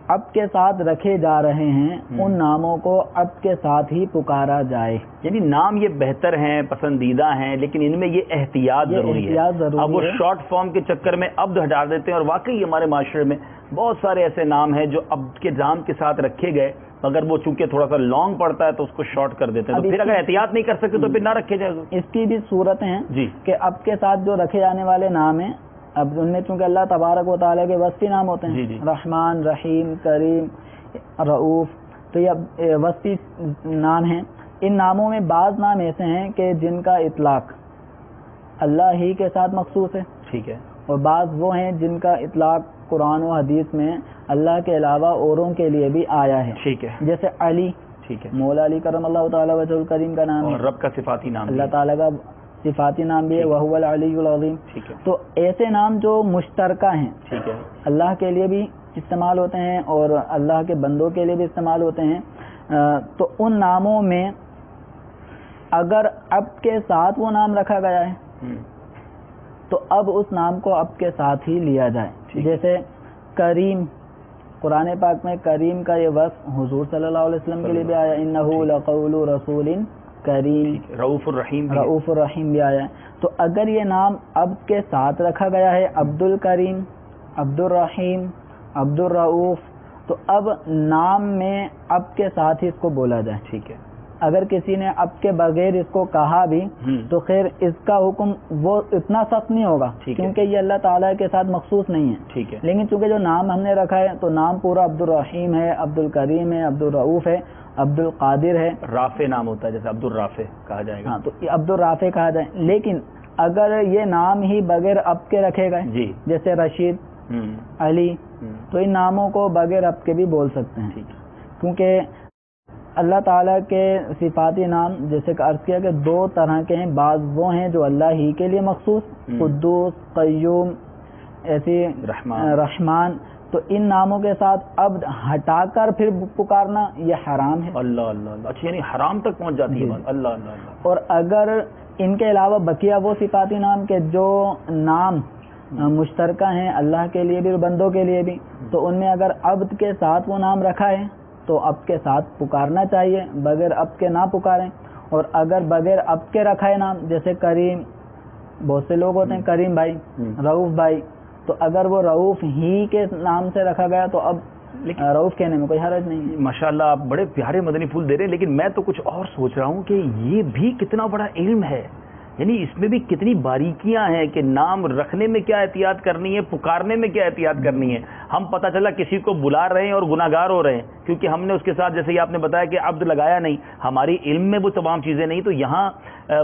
Speaker 3: اب کے ساتھ رکھے جا رہے ہیں ان ناموں کو اب کے ساتھ ہی پکارا جائے.
Speaker 2: یعنی نام یہ بہتر ہیں، پسندیدہ ہیں، لیکن ان میں یہ احتیاط ضروری ہے. اب وہ شارٹ فارم کے چکر میں عبد ہٹا دیتے ہیں. اور واقعی ہمارے معاشرے میں بہت سارے ایسے نام ہیں جو عبد کے نام کے ساتھ رکھے گئے، مگر وہ چونکہ تھوڑا سا لانگ پڑتا ہے تو اس کو شارٹ کر دیتے ہیں. تو پھر اگر احتیاط نہیں کر سکتے تو پھر نہ رکھے جائے.
Speaker 3: اس کی بھی صورتیں ہیں
Speaker 2: جی
Speaker 3: کہ اب کے ساتھ جو رکھے جانے والے نام ہیں اب ان میں چونکہ اللہ تبارک و تعالیٰ کے وصفی نام ہوتے ہیں.
Speaker 2: جی.
Speaker 3: رحمان، رحیم، کریم، رؤوف، تو یہ وصفی نام ہیں. ان ناموں میں بعض نام ایسے ہیں کہ جن کا اطلاق اللہ ہی کے ساتھ مخصوص ہے.
Speaker 2: ٹھیک ہے.
Speaker 3: اور بعض وہ ہیں جن کا اطلاق قرآن و حدیث میں اللہ کے علاوہ اوروں کے لیے بھی آیا ہے.
Speaker 2: ٹھیک ہے.
Speaker 3: جیسے علی،
Speaker 2: ٹھیک ہے،
Speaker 3: مولا علی کرم اللہ تعالیٰ وجہ الکریم کا نام ہے.
Speaker 2: اور رب کا صفاتی نام
Speaker 3: اللہ تعالیٰ کا صفاتی نام بھی ہے وَهُوَ الْعَلِيُّ الْعَظِيمُ.
Speaker 2: ٹھیک ہے.
Speaker 3: تو ایسے نام جو مشترکہ ہیں،
Speaker 2: ٹھیک ہے،
Speaker 3: اللہ کے لیے بھی استعمال ہوتے ہیں اور اللہ کے بندوں کے لیے بھی استعمال ہوتے ہیں. تو ان ناموں میں اگر اب کے ساتھ وہ نام رکھا گیا ہے تو اب اس نام کو اب کے ساتھ ہی لیا جائے. جیسے کریم، قرآن پاک میں کریم کا یہ وصف حضور صلی اللہ علیہ وسلم کے لیے بھی آیا. انہ لقول رسول کریم.
Speaker 2: رؤوف الرحیم،
Speaker 3: رؤوف الرحیم بھی آیا ہے. تو اگر یہ نام اب کے ساتھ رکھا گیا ہے عبد الکریم، عبد الرحیم، عبد الرؤوف، تو اب نام میں اب کے ساتھ ہی اس کو بولا جائے.
Speaker 2: ٹھیک ہے.
Speaker 3: اگر کسی نے اب کے بغیر اس کو کہا بھی تو خیر اس کا حکم وہ اتنا سخت نہیں ہوگا کیونکہ یہ اللہ تعالیٰ کے ساتھ مخصوص نہیں ہے.
Speaker 2: ٹھیک ہے.
Speaker 3: لیکن چونکہ جو نام ہم نے رکھا ہے تو نام پورا عبد الرحیم ہے، عبد الکریم ہے، عبد الرؤوف ہے، عبد القادر ہے.
Speaker 2: رافع نام ہوتا ہے جیسے عبد الرافع کہا جائے گا.
Speaker 3: ہاں تو عبد الرافع کہا جائے. لیکن اگر یہ نام ہی بغیر اب کے رکھے گئے
Speaker 2: جی
Speaker 3: جیسے رشید، علی، تو ان ناموں کو بغیر اب کے بھی بول سکتے ہیں. کیونکہ اللہ تعالیٰ کے صفاتی نام جیسے کہ عرض کیا کہ دو طرح کے ہیں. بعض وہ ہیں جو اللہ ہی کے لیے مخصوص، قدوس، قیوم، ایسی رحمان. تو ان ناموں کے ساتھ عبد ہٹا کر پھر پکارنا یہ حرام ہے.
Speaker 2: اللہ اللہ اللہ. اچھا یعنی حرام تک پہنچ جاتی ہے بات. اللہ اللہ اللہ.
Speaker 3: اور اگر ان کے علاوہ بقیہ وہ صفاتی نام کے جو نام مشترکہ ہیں اللہ کے لیے بھی اور بندوں کے لیے بھی، تو ان میں اگر عبد کے ساتھ وہ نام رکھا ہے تو اب کے ساتھ پکارنا چاہیے، بغیر اب کے نہ پکاریں. اور اگر بغیر اب کے رکھا ہے نام جیسے کریم، بہت سے لوگ ہوتے ہیں کریم بھائی، رؤوف بھائی، تو اگر وہ رؤوف ہی کے نام سے رکھا گیا تو اب رؤوف کہنے میں کوئی حرج نہیں ہے.
Speaker 2: ماشاءاللہ آپ بڑے پیارے مدنی پھول دے رہے ہیں، لیکن میں تو کچھ اور سوچ رہا ہوں کہ یہ بھی کتنا بڑا علم ہے. یعنی اس میں بھی کتنی باریکیاں ہیں کہ نام رکھنے میں کیا احتیاط کرنی ہے، پکارنے میں کیا احتیاط کرنی ہے. ہم پتہ چلا کسی کو بلا رہے ہیں اور گناہگار ہو رہے ہیں کیونکہ ہم نے اس کے ساتھ جیسے کہ آپ نے بتایا کہ عبد لگایا نہیں، ہماری علم میں وہ تمام چیزیں نہیں. تو یہاں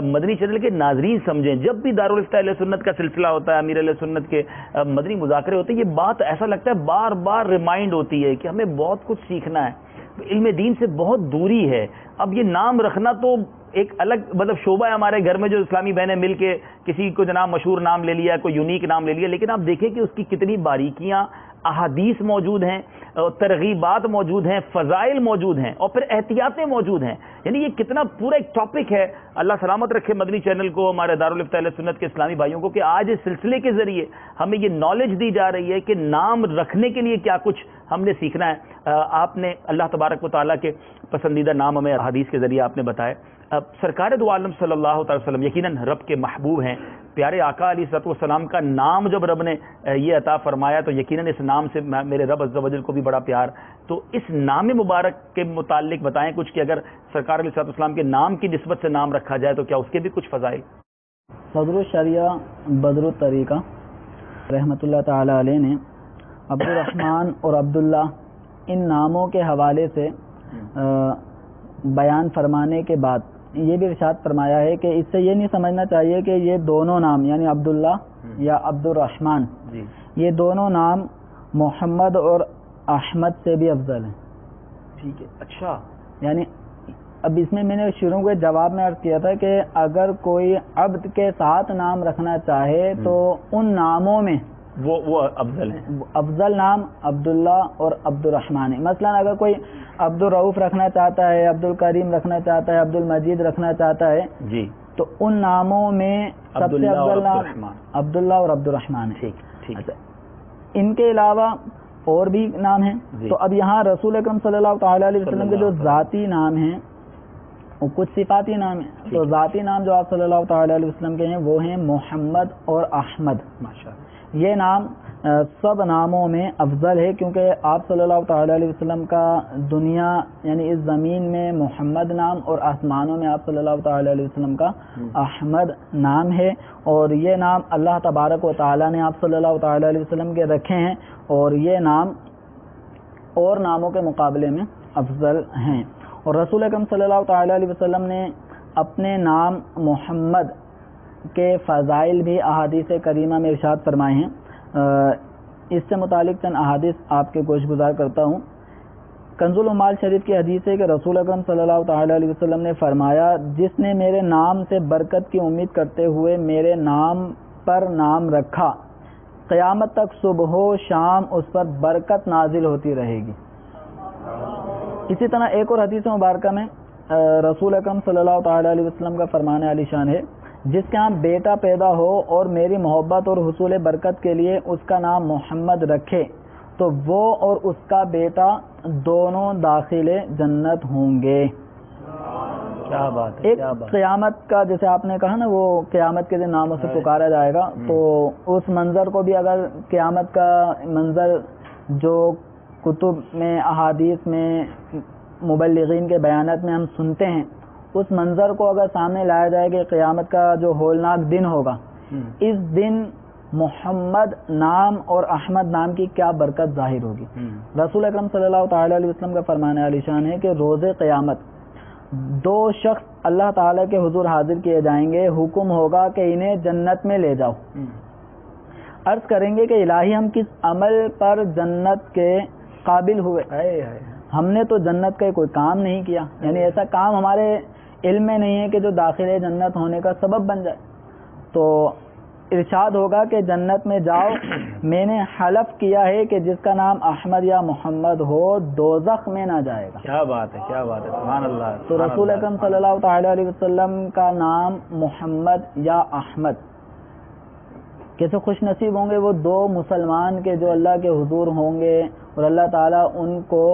Speaker 2: مدنی چینل کے ناظرین سمجھیں، جب بھی دارالفتہ اہل سنت کا سلسلہ ہوتا ہے، امیر اہل سنت کے مدنی مذاکرے ہوتے ہیں، یہ بات ایسا لگتا ہے بار بار ریمائنڈ ہوتی ہے کہ ہمیں بہت کچھ سیکھنا ہے، علم دین سے بہت دوری ہے. اب یہ نام رکھنا تو ایک الگ مطلب شعبہ ہے ہمارے گھر میں، جو اسلامی بہنیں مل کے کسی کو جناب مشہور نام لے لیا، کوئی یونیک نام لے لیا، لیکن آپ دیکھیں کہ اس کی کتنی باریکیاں، احادیث موجود ہیں، ترغیبات موجود ہیں، فضائل موجود ہیں، اور پھر احتیاطیں موجود ہیں. یعنی یہ کتنا پورا ایک ٹاپک ہے. اللہ سلامت رکھے مدنی چینل کو، ہمارے دارالفتہ اہل سنت کے اسلامی بھائیوں کو، کہ آج اس سلسلے کے ذریعے ہمیں یہ نالج دی جا رہی ہے کہ نام رکھنے کے لیے کیا کچھ ہم نے سیکھنا ہے. آپ نے اللہ تبارک و تعالیٰ کے پسندیدہ نام ہمیں حدیث کے ذریعے آپ نے بتائے. اب سرکار دو عالم صلی اللہ تعالی وسلم یقیناً رب کے محبوب ہیں، پیارے آقا علیہ الصلوۃ والسلام کا نام جب رب نے یہ عطا فرمایا تو یقیناً اس نام سے میرے رب عز و جل کو بھی بڑا پیار. تو اس نام مبارک کے متعلق بتائیں کچھ کہ اگر سرکار علیہ الصلوۃ والسلام کے نام کی نسبت سے نام رکھا جائے تو کیا اس کے بھی کچھ فضائل؟
Speaker 3: صدر الشریعہ بدر الطریقہ رحمۃ اللہ تعالی علیہ نے عبد الرحمن اور عبداللہ ان ناموں کے حوالے سے بیان فرمانے کے بعد یہ بھی ارشاد فرمایا ہے کہ اس سے یہ نہیں سمجھنا چاہیے کہ یہ دونوں نام یعنی عبداللہ یا عبد الرحمن یہ دونوں نام محمد اور احمد سے بھی افضل ہیں.
Speaker 2: ٹھیک ہے، اچھا.
Speaker 3: یعنی اب اس میں نے شروع کے جواب میں عرض کیا تھا کہ اگر کوئی عبد کے ساتھ نام رکھنا چاہے تو ان ناموں میں
Speaker 2: وہ افضل ہیں.
Speaker 3: افضل نام عبداللہ اور عبد الرحمن ہے. مثلا اگر کوئی عبد الرؤوف رکھنا چاہتا ہے، عبد الکریم رکھنا چاہتا ہے، عبد المجید رکھنا چاہتا ہے
Speaker 2: جی
Speaker 3: تو ان ناموں میں سب سے افضل نام عبداللہ اور عبد الرحمن ہے.
Speaker 2: ٹھیک.
Speaker 3: ان کے علاوہ اور بھی نام ہیں. تو اب یہاں رسول اکرم صلی اللہ تعالی علیہ وسلم کے جو ذاتی نام ہیں وہ کچھ صفاتی نام ہیں. تو ذاتی نام جو آپ صلی اللہ تعالی علیہ وسلم کے ہیں وہ ہیں محمد اور احمد. ماشاءاللہ. یہ نام سب ناموں میں افضل ہے کیونکہ آپ صلی اللہ تعالی علیہ وسلم کا دنیا یعنی اس زمین میں محمد نام اور آسمانوں میں آپ صلی اللہ تعالی علیہ وسلم کا احمد نام ہے. اور یہ نام اللہ تبارک و تعالی نے آپ صلی اللہ تعالی علیہ وسلم کے رکھے ہیں اور یہ نام اور ناموں کے مقابلے میں افضل ہیں. اور رسول اکرم صلی اللہ تعالی علیہ وسلم نے اپنے نام محمد کے فضائل بھی احادیث کریمہ میں ارشاد فرمائے ہیں. اس سے متعلق چند احادیث آپ کے گوش گزار کرتا ہوں. کنز العمال شریف کی حدیث ہے کہ رسول اکرم صلی اللہ تعالی علیہ وسلم نے فرمایا جس نے میرے نام سے برکت کی امید کرتے ہوئے میرے نام پر نام رکھا قیامت تک صبح و شام اس پر برکت نازل ہوتی رہے گی. اسی طرح ایک اور حدیث مبارکہ میں رسول اکرم صلی اللہ تعالی علیہ وسلم کا فرمان عالی شان ہے جس کے ہاں بیٹا پیدا ہو اور میری محبت اور حصول برکت کے لیے اس کا نام محمد رکھے تو وہ اور اس کا بیٹا دونوں داخل جنت ہوں گے.
Speaker 2: کیا بات ہے.
Speaker 3: ایک قیامت کا جیسے آپ نے کہا نا وہ قیامت کے دن ناموں سے پکارا جائے گا تو اس منظر کو بھی اگر قیامت کا منظر جو کتب میں احادیث میں مبلغین کے بیانات میں ہم سنتے ہیں اس منظر کو اگر سامنے لایا جائے کہ قیامت کا جو ہولناک دن ہوگا اس دن محمد نام اور احمد نام کی کیا برکت ظاہر ہوگی. رسول اکرم صلی اللہ تعالی علیہ وسلم کا فرمان عالی شان ہے کہ روز قیامت دو شخص اللہ تعالی کے حضور حاضر کیے جائیں گے. حکم ہوگا کہ انہیں جنت میں لے جاؤ. عرض کریں گے کہ الہی ہم کس عمل پر جنت کے قابل ہوئے؟ ہم نے تو جنت کا کوئی کام نہیں کیا، یعنی ایسا کام ہمارے علم میں نہیں ہے کہ جو داخل جنت ہونے کا سبب بن جائے. تو ارشاد ہوگا کہ جنت میں جاؤ میں نے حلف کیا ہے کہ جس کا نام احمد یا محمد ہو دوزخ میں نہ جائے گا.
Speaker 2: کیا بات ہے، کیا بات ہے، سبحان اللہ.
Speaker 3: تو رسول اکرم صلی اللہ تعالی علیہ وسلم کا نام محمد یا احمد کیسے خوش نصیب ہوں گے وہ دو مسلمان کے جو اللہ کے حضور ہوں گے اور اللہ تعالیٰ ان کو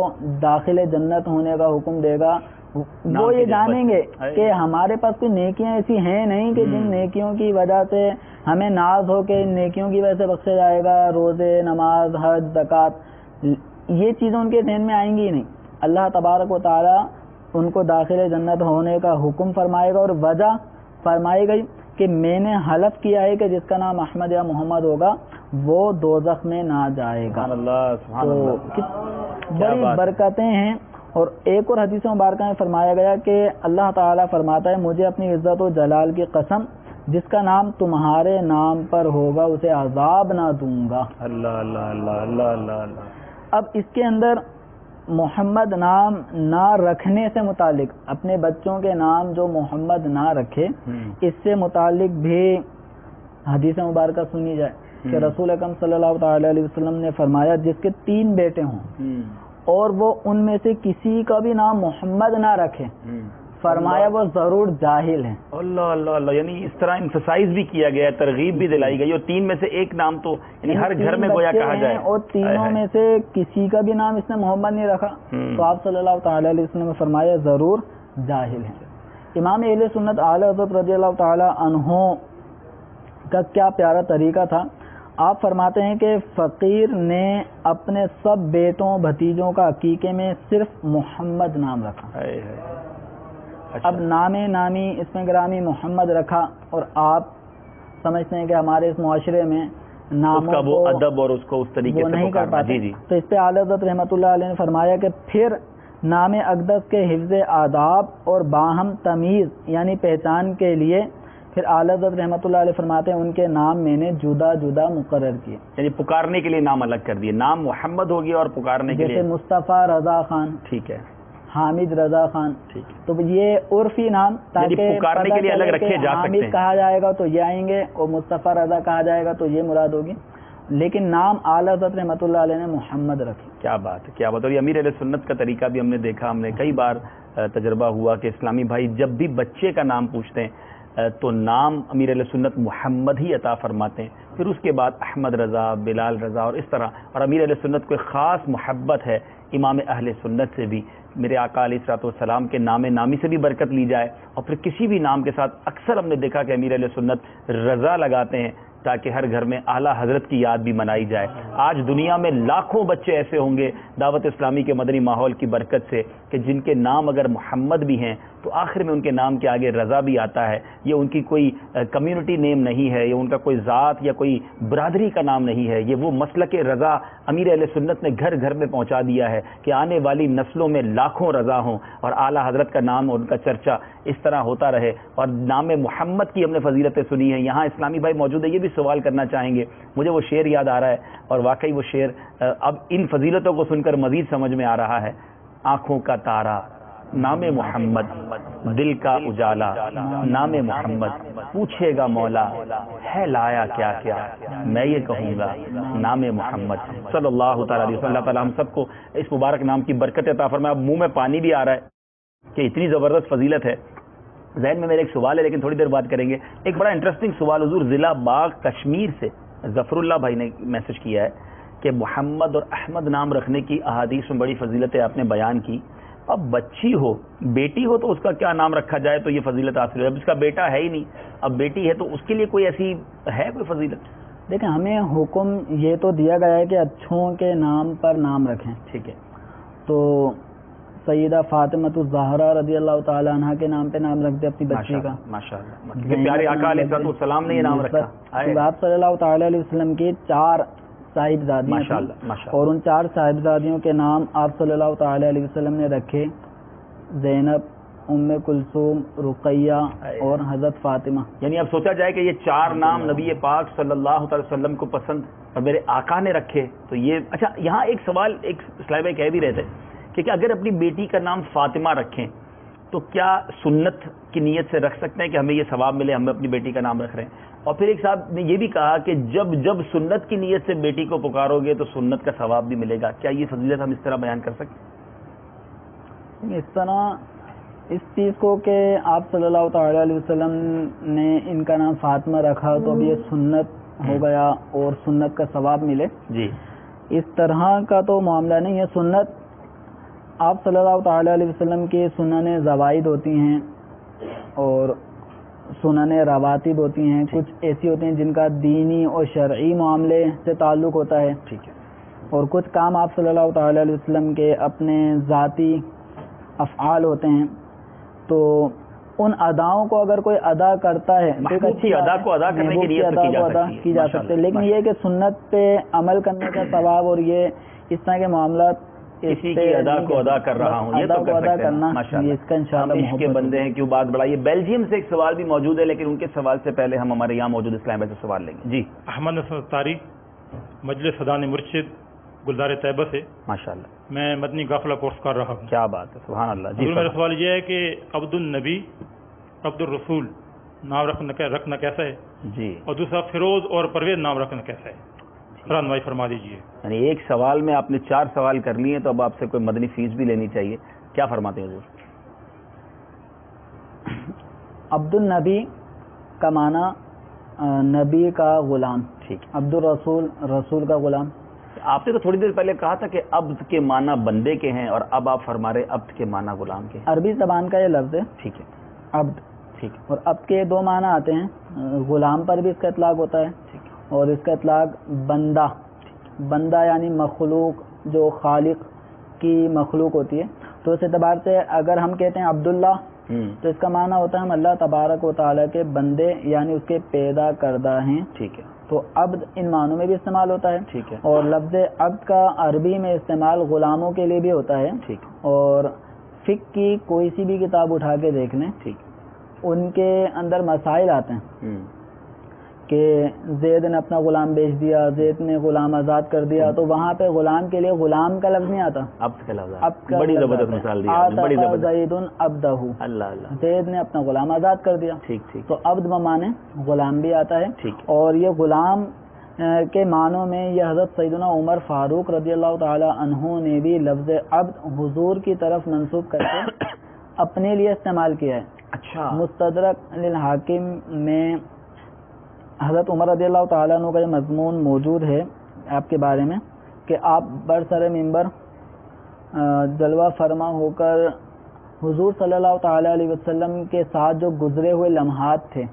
Speaker 3: داخل جنت ہونے کا حکم دے گا. وہ یہ جانیں گے کہ ہمارے پاس کوئی نیکیاں ایسی ہیں نہیں کہ جن نیکیوں کی وجہ سے ہمیں ناز ہو کہ ان نیکیوں کی وجہ سے بخشا جائے گا. روزے، نماز، حج، زکوٰۃ یہ چیزیں ان کے ذہن میں آئیں گی نہیں. اللہ تبارک و تعالیٰ ان کو داخل جنت ہونے کا حکم فرمائے گا اور وجہ فرمائی گئی کہ میں نے حلف کیا ہے کہ جس کا نام احمد یا محمد ہوگا وہ دوزخ میں نہ جائے گا. تو بڑی برکتیں ہیں. اور ایک اور حدیث مبارکہ میں فرمایا گیا کہ اللہ تعالیٰ فرماتا ہے مجھے اپنی عزت و جلال کی قسم جس کا نام تمہارے نام پر ہوگا اسے عذاب نہ دوں گا.
Speaker 2: اللہ اللہ اللہ اللہ اللہ اللہ.
Speaker 3: اب اس کے اندر محمد نام نہ رکھنے سے متعلق اپنے بچوں کے نام جو محمد نہ رکھے اس سے متعلق بھی حدیث مبارکہ سنی جائے کہ رسول اکرم صلی اللہ تعالی علیہ وسلم نے فرمایا جس کے 3 بیٹے ہوں اور وہ ان میں سے کسی کا بھی نام محمد نہ رکھے فرمایا وہ ضرور جاہل ہیں.
Speaker 2: اللہ اللہ اللہ. یعنی اس طرح امفسائز بھی کیا گیا ہے, ترغیب بھی دلائی گئی, اور 3 میں سے ایک نام تو یعنی ہر گھر میں گویا کہا جائے,
Speaker 3: اور تینوں میں سے کسی کا بھی نام اس نے محمد نہیں رکھا تو آپ صلی اللہ تعالی علیہ وسلم نے فرمایا ضرور جاہل ہیں. امام اہل سنت اعلی حضرت رضی اللہ تعالی عنہ کا کیا پیارا طریقہ تھا. آپ فرماتے ہیں کہ فقیر نے اپنے سب بیٹوں بھتیجوں کا عقیقے میں صرف محمد نام رکھا. اب نام نامی اس میں گرامی محمد رکھا, اور آپ سمجھتے ہیں کہ ہمارے اس معاشرے میں ناموں
Speaker 2: وہ ادب اور اس کو اس طریقے سے
Speaker 3: نہیں کر پاتے.
Speaker 2: جی.
Speaker 3: تو اس پہ اعلی حضرت رحمۃ اللہ علیہ نے فرمایا کہ پھر نام اقدس کے حفظ آداب اور باہم تمیز یعنی پہچان کے لیے پھر اعلی حضرت رحمۃ اللہ علیہ فرماتے ہیں ان کے نام میں نے جدا جدا مقرر کیے,
Speaker 2: یعنی پکارنے کے لیے نام الگ کر دیے. نام محمد ہو گیا اور پکارنے کے لیے
Speaker 3: جیسے مصطفیٰ رضا خان,
Speaker 2: ٹھیک ہے,
Speaker 3: حامد رضا خان, تو یہ عرفی نام تاکہ
Speaker 2: پکارنے کے لیے الگ رکھے جا سکتے ہیں.
Speaker 3: حامد کہا جائے گا تو یہ آئیں گے اور مصطفیٰ رضا کہا جائے گا تو یہ مراد ہوگی, لیکن نام اعلی حضرت رحمۃ اللہ علیہ نے محمد رکھے.
Speaker 2: کیا بات ہے, کیا بات. اور یہ امیر علیہ سنت کا طریقہ بھی ہم نے دیکھا, ہم نے کئی بار تجربہ ہوا کہ اسلامی بھائی جب بھی بچے کا نام پوچھتے ہیں تو نام امیر علیہ سنت محمد ہی عطا فرماتے ہیں, پھر اس کے بعد احمد رضا, بلال رضا اور اس طرح. اور امیر علیہ سنت کو ایک خاص محبت ہے امام اہل سنت سے بھی, میرے آقا علیہ الصلوۃ والسلام کے نام نامی سے بھی برکت لی جائے, اور پھر کسی بھی نام کے ساتھ اکثر ہم نے دیکھا کہ امیر علیہ سنت رضا لگاتے ہیں تاکہ ہر گھر میں اعلیٰ حضرت کی یاد بھی منائی جائے. آج دنیا میں لاکھوں بچے ایسے ہوں گے دعوت اسلامی کے مدنی ماحول کی برکت سے کہ جن کے نام اگر محمد بھی ہیں تو آخر میں ان کے نام کے آگے رضا بھی آتا ہے. یہ ان کی کوئی کمیونٹی نیم نہیں ہے, یہ ان کا کوئی ذات یا کوئی برادری کا نام نہیں ہے, یہ وہ مسلک رضا امیر اہل سنت نے گھر گھر میں پہنچا دیا ہے کہ آنے والی نسلوں میں لاکھوں رضا ہوں اور اعلیٰ حضرت کا نام اور ان کا چرچا اس طرح ہوتا رہے. اور نام محمد کی ہم نے فضیلتیں سنی ہیں. یہاں اسلامی بھائی موجود ہے, یہ بھی سوال کرنا چاہیں گے, مجھے وہ شعر یاد آ رہا ہے اور واقعی وہ شعر اب ان فضیلتوں کو سن کر مزید سمجھ میں آ رہا ہے. آنکھوں کا تارا نام محمد, دل کا اجالا نام محمد, پوچھے گا مولا ہے لایا کیا کیا, میں یہ کہوں گا نام محمد صلی اللہ تعالی علیہ وسلم. اللہ تعالی ہم سب کو اس مبارک نام کی برکت عطا فرمائے. اب منہ میں پانی بھی آ رہا ہے کہ اتنی زبردست فضیلت ہے. ذہن میں میرے ایک سوال ہے لیکن تھوڑی دیر بات کریں گے. ایک بڑا انٹرسٹنگ سوال حضور ضلع باغ کشمیر سے ظفر اللہ بھائی نے میسج کیا ہے کہ محمد اور احمد نام رکھنے کی احادیث میں بڑی فضیلتیں آپ نے بیان کی. اب بچی ہو, بیٹی ہو تو اس کا کیا نام رکھا جائے تو یہ فضیلت حاصل ہے. اب اس کا بیٹا ہے ہی نہیں, اب بیٹی ہے تو اس کے لیے کوئی ایسی ہے کوئی فضیلت؟
Speaker 3: دیکھیں ہمیں حکم یہ تو دیا گیا ہے کہ اچھوں کے نام پر نام رکھیں.
Speaker 2: ٹھیک ہے,
Speaker 3: تو سیدہ فاطمۃ الزہرا رضی اللہ تعالی عنہا کے نام پہ نام رکھ دے اپنی بچی کا.
Speaker 2: ماشاءاللہ, پیارے آقا علیہ السلام نے یہ نام رکھا.
Speaker 3: آپ صلی اللہ تعالی علیہ وسلم کی 4 صاحبزادیاں تھیں اور ان 4 صاحبزادیوں کے نام آپ صلی اللہ تعالی علیہ وسلم نے رکھے زینب, ام کلثوم, رقیہ اور حضرت فاطمہ. یعنی
Speaker 2: اب سوچا جائے کہ یہ 4 نام نبی پاک صلی اللہ تعالی وسلم کو پسند اور میرے آقا نے رکھے تو یہ اچھا. یہاں ایک سوال ایک اسلامی بھائی کہہ بھی رہے تھے کہ اگر اپنی بیٹی کا نام فاطمہ رکھیں تو کیا سنت کی نیت سے رکھ سکتے ہیں کہ ہمیں یہ ثواب ملے, ہم اپنی بیٹی کا نام رکھ رہے ہیں؟ اور پھر ایک صاحب نے یہ بھی کہا کہ جب سنت کی نیت سے بیٹی کو پکارو گے تو سنت کا ثواب بھی ملے گا. کیا یہ فضیلت ہم اس طرح بیان کر سکتے ہیں؟
Speaker 3: اس طرح اس چیز کو کہ آپ صلی اللہ تعالی علیہ وسلم نے ان کا نام فاطمہ رکھا تو اب یہ سنت ہو گیا اور سنت کا ثواب ملے,
Speaker 2: جی
Speaker 3: اس طرح کا تو معاملہ نہیں ہے. سنت آپ صلی اللہ تعالی علیہ وسلم کی سنن زوائد ہوتی ہیں اور سنن رواتب ہوتی ہیں, کچھ ایسی ہوتی ہیں جن کا دینی اور شرعی معاملے سے تعلق ہوتا ہے.
Speaker 2: ٹھیک ہے,
Speaker 3: اور کچھ کام آپ صلی اللہ تعالی علیہ وسلم کے اپنے ذاتی افعال ہوتے ہیں. تو ان اداؤں کو اگر کوئی ادا کرتا ہے تو ایک اچھی
Speaker 2: ادا کو ادا کرنے کی نیت
Speaker 3: کی جا سکتی ہے، لیکن یہ کہ سنت پہ عمل کرنے کا ثواب اور یہ اس طرح کے معاملات
Speaker 2: کسی کی ادا کو ادا کر رہا ہوں، یہ تو کر سکتے ہیں ماشاءاللہ،
Speaker 3: اس کا انشاءاللہ
Speaker 2: ہم عشق کے بندے ہیں، کیوں بات بڑھائیے۔ بیلجیم سے ایک سوال بھی موجود ہے، لیکن ان کے سوال سے پہلے ہم ہمارے یہاں موجود اسلام بھائی سے سوال لیں گے۔ جی
Speaker 4: احمد نصر تاری، مجلس صدان مرشد، گلزار طیبہ سے
Speaker 2: ماشاءاللہ،
Speaker 4: میں مدنی قافلہ کورس کر رہا ہوں۔
Speaker 2: کیا بات ہے، سبحان اللہ۔ جی
Speaker 4: میرا سوال یہ ہے کہ عبد النبی، عبد الرسول نام رکھنا کیسا ہے؟
Speaker 2: جی،
Speaker 4: اور دوسرا فیروز اور پرویز نام رکھنا کیسا ہے؟ رہنمائی فرما دیجیے۔
Speaker 2: یعنی ایک سوال میں آپ نے 4 سوال کر لیے، تو اب آپ سے کوئی مدنی فیس بھی لینی چاہیے، کیا فرماتے ہیں حضور؟
Speaker 3: عبد النبی کا معنی نبی کا غلام،
Speaker 2: ٹھیک۔
Speaker 3: عبد الرسول رسول کا غلام۔
Speaker 2: آپ نے تو تھوڑی دیر پہلے کہا تھا کہ عبد کے معنی بندے کے ہیں، اور اب آپ فرما رہے عبد کے معنی غلام کے ہیں۔
Speaker 3: عربی زبان کا یہ لفظ ہے
Speaker 2: ٹھیک ہے،
Speaker 3: عبد،
Speaker 2: ٹھیک
Speaker 3: اور عبد کے 2 معنی آتے ہیں، غلام پر بھی اس کا اطلاق ہوتا ہے
Speaker 2: ٹھیک
Speaker 3: اور اس کا اطلاق بندہ، بندہ یعنی مخلوق، جو خالق کی مخلوق ہوتی ہے۔ تو اس اعتبار سے اگر ہم کہتے ہیں عبداللہ، تو اس کا معنی ہوتا ہے ہم اللہ تبارک و تعالیٰ کے بندے یعنی اس کے پیدا کردہ ہیں۔
Speaker 2: ٹھیک ہے،
Speaker 3: تو عبد ان معنوں میں بھی استعمال ہوتا ہے،
Speaker 2: ٹھیک ہے،
Speaker 3: اور لفظ عبد کا عربی میں استعمال غلاموں کے لیے بھی ہوتا ہے۔
Speaker 2: ٹھیک
Speaker 3: اور فقہ کی کوئی سی بھی کتاب اٹھا کے دیکھ لیں،
Speaker 2: ٹھیک،
Speaker 3: ان کے اندر مسائل آتے ہیں کہ زید نے اپنا غلام بیچ دیا، زید نے غلام آزاد کر دیا، تو وہاں پہ غلام کے لیے غلام کا لفظ نہیں آتا،
Speaker 2: عبد کا لفظ
Speaker 3: عبد کا
Speaker 2: بڑی
Speaker 3: لفظ
Speaker 2: زبردست
Speaker 3: آتا ہے۔
Speaker 2: مثال دی آپ نے، بڑی
Speaker 3: آتاقا
Speaker 2: زبردست۔
Speaker 3: زید عبدہ،
Speaker 2: اللہ اللہ،
Speaker 3: زید نے اپنا غلام آزاد کر دیا،
Speaker 2: ٹھیک ٹھیک
Speaker 3: تو عبد بمانے غلام بھی آتا ہے۔
Speaker 2: ٹھیک۔
Speaker 3: اور یہ غلام کے معنوں میں یہ حضرت سیدنا عمر فاروق رضی اللہ تعالی عنہ نے بھی لفظ عبد حضور کی طرف منسوب کر کے اپنے لیے استعمال کیا ہے۔
Speaker 2: اچھا،
Speaker 3: مستدرک للحاکم میں حضرت عمر رضی اللہ تعالیٰ عنہ کا یہ مضمون موجود ہے آپ کے بارے میں کہ آپ برسر منبر جلوہ فرما ہو کر حضور صلی اللہ تعالیٰ علیہ وسلم کے ساتھ جو گزرے ہوئے لمحات تھے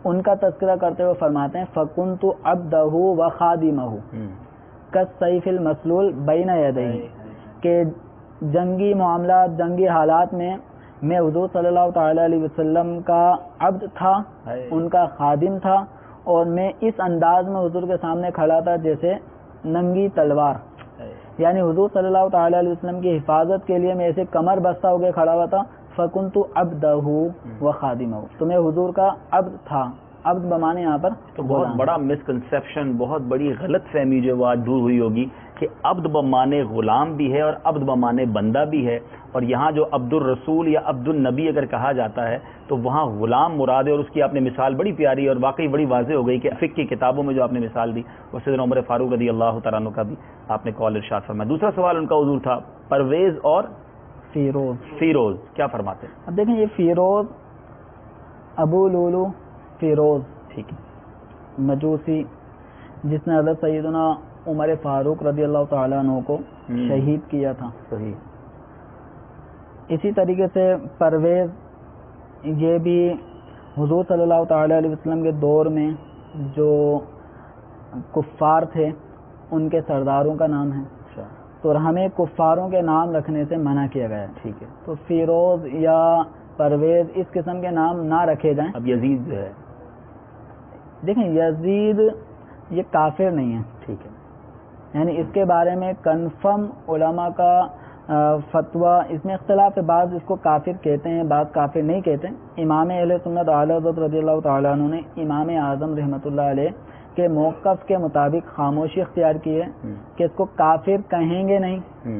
Speaker 3: ان کا تذکرہ کرتے ہوئے فرماتے ہیں فَكُنْتُ عَبْدَهُ وَخَادِمَهُ كَالسَّيْفِ الْمَسْلُولِ بَيْنَ يَدَيْهِ، کہ جنگی معاملات، جنگی حالات میں میں حضور صلی اللہ تعالیٰ علیہ وسلم کا عبد تھا، ان کا خادم تھا، اور میں اس انداز میں حضور کے سامنے کھڑا تھا جیسے ننگی تلوار، یعنی حضور صلی اللہ تعالیٰ علیہ وسلم کی حفاظت کے لیے میں ایسے کمر بستہ ہو کے کھڑا ہوا تھا۔ فَكُنْتُ عَبْدَهُ وَخَادِمَهُ، تو میں حضور کا عبد تھا، عبد بمانے یہاں پر
Speaker 2: تو بہت بڑا مسکنسیپشن، بہت بڑی غلط فہمی جو وہ آج دور ہوئی ہوگی کہ عبد بمانے غلام بھی ہے اور عبد بمانے بندہ بھی ہے، اور یہاں جو عبد الرسول یا عبد النبی اگر کہا جاتا ہے تو وہاں غلام مراد ہے، اور اس کی آپ نے مثال بڑی پیاری اور واقعی بڑی واضح ہو گئی کہ فقہ کی کتابوں میں جو آپ نے مثال دی وہ سیدنا عمر فاروق رضی اللہ تعالیٰ عنہ کا بھی آپ نے قول ارشاد فرمایا۔ دوسرا سوال ان کا حضور تھا پرویز اور فیروز، کیا فرماتے ہیں؟
Speaker 3: اب دیکھیں یہ فیروز، ابو لولو فیروز،
Speaker 2: ٹھیک ہے،
Speaker 3: مجوسی جس نے حضرت سیدنا عمر فاروق رضی اللہ تعالیٰ عنہ کو شہید کیا تھا۔
Speaker 2: صحیح۔
Speaker 3: اسی طریقے سے پرویز، یہ بھی حضور صلی اللہ تعالیٰ علیہ وسلم کے دور میں جو کفار تھے ان کے سرداروں کا نام ہے، تو ہمیں کفاروں کے نام رکھنے سے منع کیا گیا ہے۔
Speaker 2: ٹھیک ہے،
Speaker 3: تو فیروز یا پرویز اس قسم کے نام نہ رکھے جائیں۔
Speaker 2: اب یزید جو ہے،
Speaker 3: دیکھیں یزید یہ کافر نہیں ہے،
Speaker 2: ٹھیک ہے،
Speaker 3: یعنی اس کے بارے میں کنفرم علماء کا فتویٰ، اس میں اختلاف ہے، بعض اس کو کافر کہتے ہیں، بعض کافر نہیں کہتے۔ امام اہل سنت اعلی حضرت رضی اللہ تعالیٰ عنہ نے امام اعظم رحمۃ اللہ علیہ کے موقف کے مطابق خاموشی اختیار کی ہے کہ اس کو کافر کہیں گے نہیں،